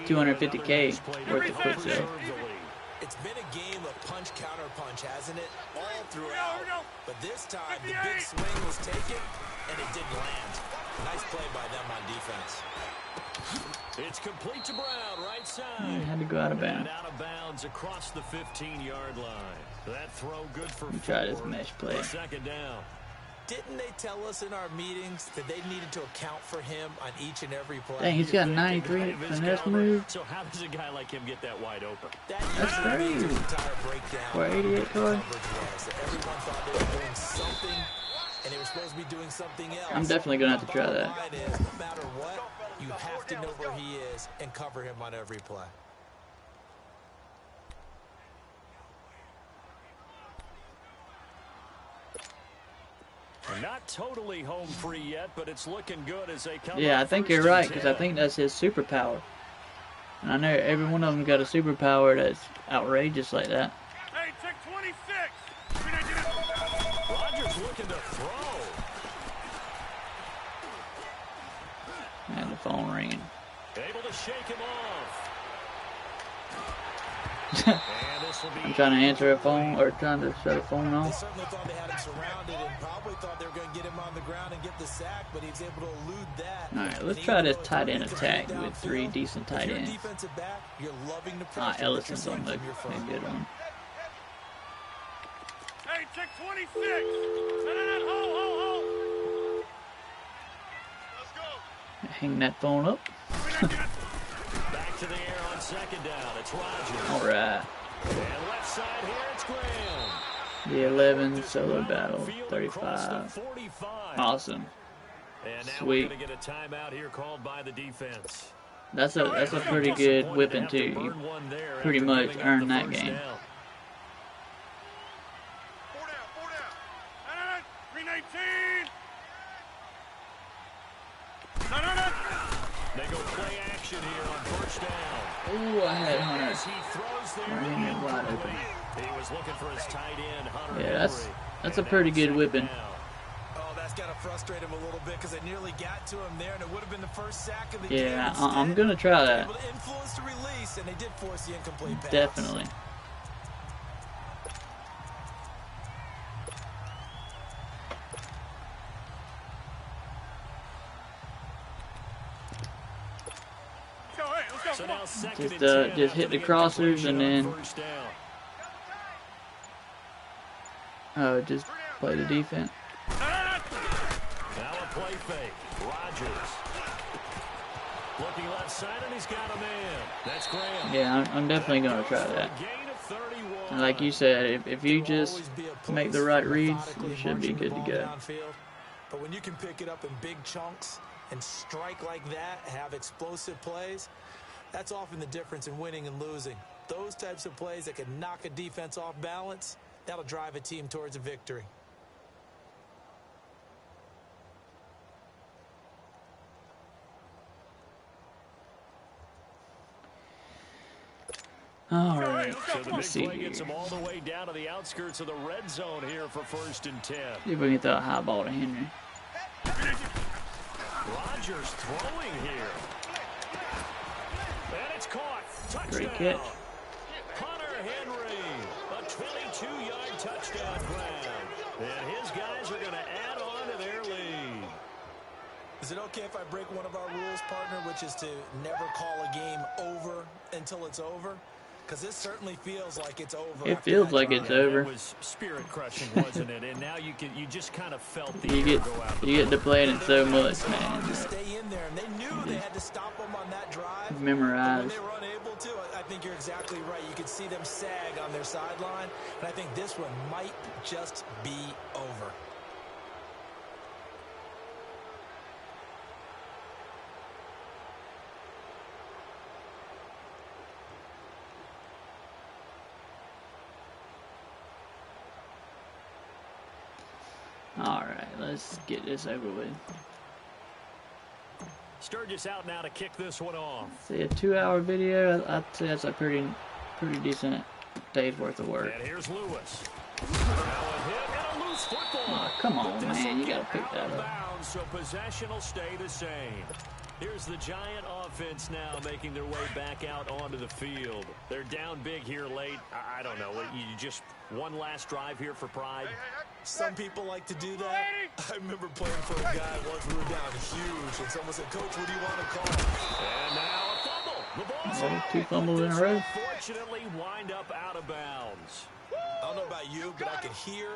250K worth of quick sales. It's been a game of punch counter punch, hasn't it? All throughout. But this time the big swing was taken and it didn't land. Nice play by them on defense. It's complete to Brown, right side. Had to go out of bounds. And out of bounds across the 15-yard line. That throw good for 4. Try this mesh play. Second down. Didn't they tell us in our meetings that they needed to account for him on each and every play? Dang, he's got 93 finesse move. So how does a guy like him get that wide open? That's crazy. For 88 card. Everyone thought they were doing something, and they were supposed to be doing something else. I'm definitely gonna have to try that. No matter what, you have to know where he is and cover him on every play. Not totally home free yet, but it's looking good as they come. Yeah, I think you're right, because I think that's his superpower. And I know every one of them got a superpower that's outrageous like that. Hey, check 26. Rodgers looking to throw. And the phone ringing. Able to shake him off. I'm trying to answer a phone, or trying to shut a phone They off. certainly thought they had him surrounded and probably thought they were going to get him on the ground and get the sack, but he was able to elude that. Alright, let's try this tight end attack with 3 decent tight ends. Ellison's on the good one. Hey, check 26. Hold. Let's go. Hang that phone up. Back to the air on second down. It's Rodgers. Alright. And left side here, it's Graham. The 11 solo battle, 35. Awesome. And now Sweet. we're going to get a timeout here called by the defense. That's a pretty good whipping too. You pretty much earned that game. 4 down. 319. No. They go play action here on first down. Ooh, I had Hunter. As he throws there, He was wide open. he was looking for his tight end, Hunter. Yeah, that's a pretty good whipping. Oh, that's got to frustrate him a little bit because they nearly got to him there, and it would have been the first sack of the game. Yeah, I'm gonna try that. Able to influence the release, and they did force the incomplete pass. Definitely. So now second and Just 10 hit the after crossers and incompletion then on first down. just play the defense. Now a play fake. Rodgers. Looking left side, and he's got a man. That's Graham. Yeah, I'm definitely gonna try that. Gain of 31. And like you said, if you just make the right reads, you should be good to go. But when you can pick it up in big chunks and strike like that, have explosive plays, that's often the difference in winning and losing. Those types of plays that can knock a defense off balance, that'll drive a team towards a victory. All right. So the Let's big see play here. gets them all the way down to the outskirts of the red zone here for 1st and 10. See if we can throw a high ball to Henry. Rodgers throwing here. And it's caught. Touchdown. Great catch. Hunter Henry, a 22-yard touchdown grab. And his guys are going to add on to their lead. Is it okay if I break one of our rules, partner, which is to never call a game over until it's over? Because this certainly feels like it's over. It feels like it's over. It was spirit crushing, wasn't it? And now you just kind of felt the You air go out the get to window. play it so much, man. To stay in there, and they knew they had to stop them on that drive. But when Memorized. they were unable to, I think you're exactly right. You could see them sag on their sideline, and I think this one might just be over. Alright, let's get this over with. Sturgis out now to kick this one off. See, a 2-hour video, I'd say that's a pretty decent day's worth of work. And here's Lewis. Now a hit and a loose football. Oh, come on, But this'll man, you get gotta pick out that of up. bounds, so possession will stay the same. Here's the Giant offense now making their way back out onto the field. They're down big here late. I don't know. You just one last drive here for pride. Some people like to do that. I remember playing for a guy once we were down huge, and someone said, "Coach, what do you want to call?" And now a fumble. The ball's Oh, out. 2 fumbles in a This row. unfortunately wind up out of bounds. I don't know about you, but I could hear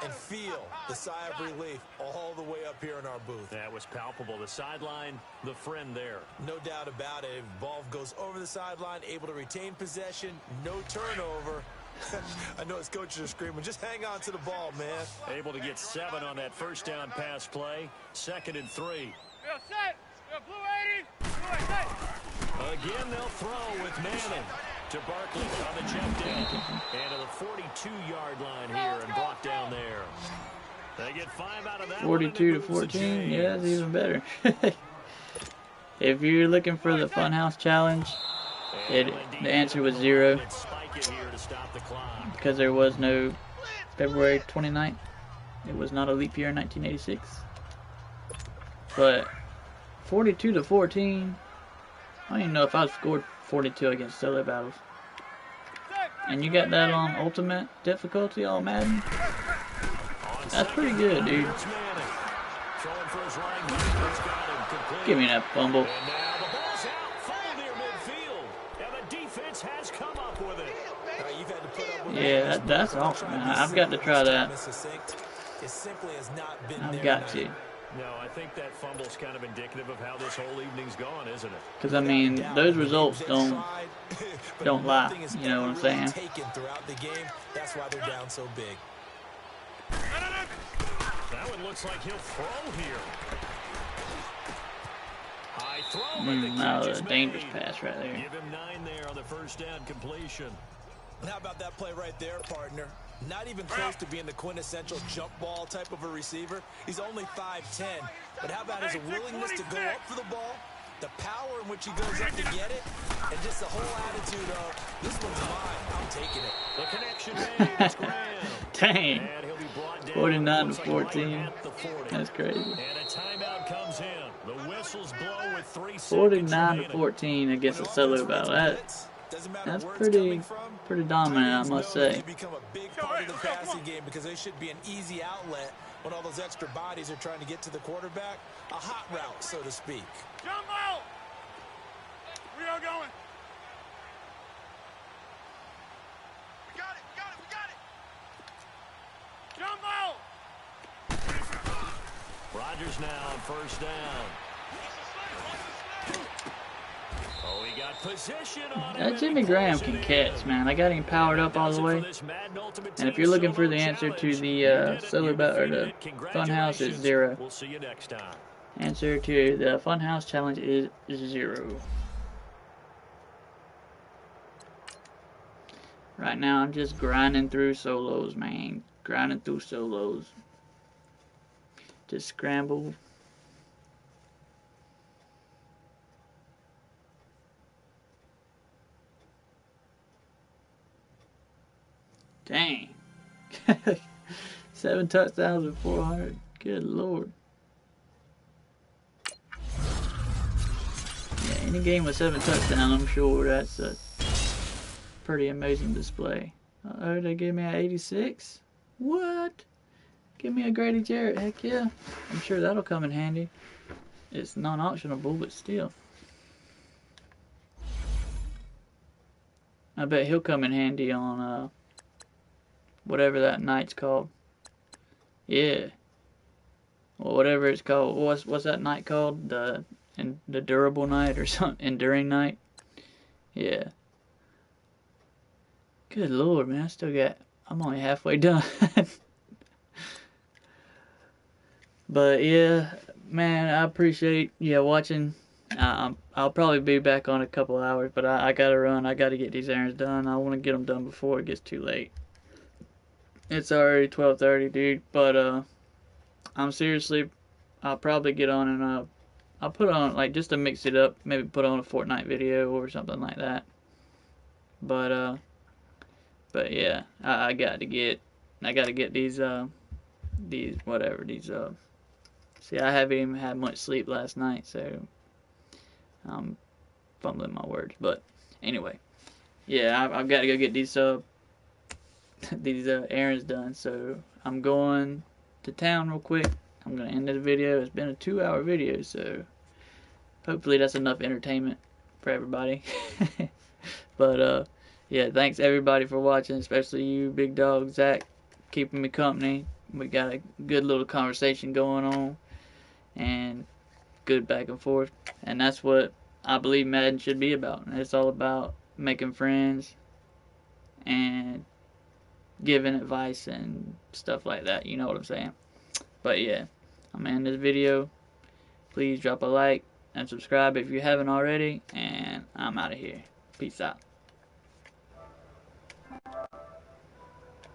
and feel the sigh of relief all the way up here in our booth. That was palpable. The sideline, the friend there. No doubt about it. Ball goes over the sideline, able to retain possession, no turnover. I know his coaches are screaming, just hang on to the ball, man. Able to get 7 on that first down pass play. 2nd and 3. Yo, set. Yo, blue 80. Blue 80, set. Again, they'll throw with Madden to Barkley on the check down. And to the 42-yard line here and brought down there. They get 5 out of that 42 to one, and it moves 14, yeah, that's chains. even better. If you're looking for the FunHouse challenge, the answer was 0 Spike it here to stop the clock. because there was no February 29th. It was not a leap year in 1986. But 42 to 14, I don't even know if I've scored 42 against solo battles. And you got that on ultimate difficulty on Madden? That's pretty good, dude. It's Manning. Throwing for his right hand. It's got him complete. Give me that fumble. And now the ball's out. Fumble near midfield. And the defense has come up with it. You've had to put up with Yeah, that's awesome, man. I've got to try that. It simply has not been I've their got night. to. No, I think that fumble's kind of indicative of how this whole evening's gone, isn't it? Because, I mean, those results don't lie. Nothing is You know what I'm ever really saying? taken throughout the game. That's why they're down so big. That one looks like he'll throw here. High throw, but the That catch was is a dangerous made. pass right there. Give him 9 there on the first down completion. And how about that play right there, partner? Not even close to being the quintessential jump ball type of a receiver. He's only 5'10", but how about his willingness to go up for the ball, the power in which he goes up to get it, and just the whole attitude of, this one's mine, I'm taking it. The connection made. It's Graham. Dang. And he'll be brought down. 49 to Looks like 14. right at the 40. That's crazy. And a timeout comes in. The whistles blow with 3 seconds 49 to remaining. 14 against a solo battle. That's pretty dominant, I must say. Become a big part of the passing game because they should be an easy outlet when all those extra bodies are trying to get to the quarterback. A hot route, so to speak. Jump out. We are going. We got it. We got it. We got it. Jump out. Rodgers now on first down. Oh, he got position on him. That Jimmy Graham can catch, man. I got him powered up all the way. And if you're looking for the answer to the solo battle or the FunHouse, it's 0. We'll see you next time. Answer to the FunHouse challenge is 0. Right now, I'm just grinding through solos, man. Grinding through solos. Just scramble. Dang. 7 touchdowns and 400. Good lord. Yeah, any game with 7 touchdowns, I'm sure that's a pretty amazing display. Uh-oh, they gave me an 86? What? Give me a Grady Jarrett, heck yeah. I'm sure that'll come in handy. It's non-auctionable, but still. I bet he'll come in handy on whatever that night's called. Yeah. Well, whatever it's called. What's that night called? The durable night or something? Enduring night? Yeah. Good lord, man. I'm only halfway done. But yeah, man, I appreciate watching. I'll probably be back on a couple hours, but I gotta run. I gotta get these errands done. I want to get them done before it gets too late. It's already 12:30, dude. But I'm seriously, I'll probably get on and I'll put on like just to mix it up. Maybe put on a Fortnite video or something like that. But yeah, I got to get these See, I haven't even had much sleep last night, so I'm fumbling my words. But anyway, yeah, I've got to go get these errands done. So I'm going to town real quick. I'm gonna end this video. It's been a 2-hour video, so hopefully that's enough entertainment for everybody. But yeah, thanks everybody for watching, especially you, Big Dog, Zach, keeping me company. We got a good little conversation going on. And good back and forth, and that's what I believe Madden should be about. It's all about making friends and giving advice and stuff like that, you know what I'm saying. But yeah, I'm gonna end this video. Please drop a like and subscribe if you haven't already, and I'm out of here. Peace out.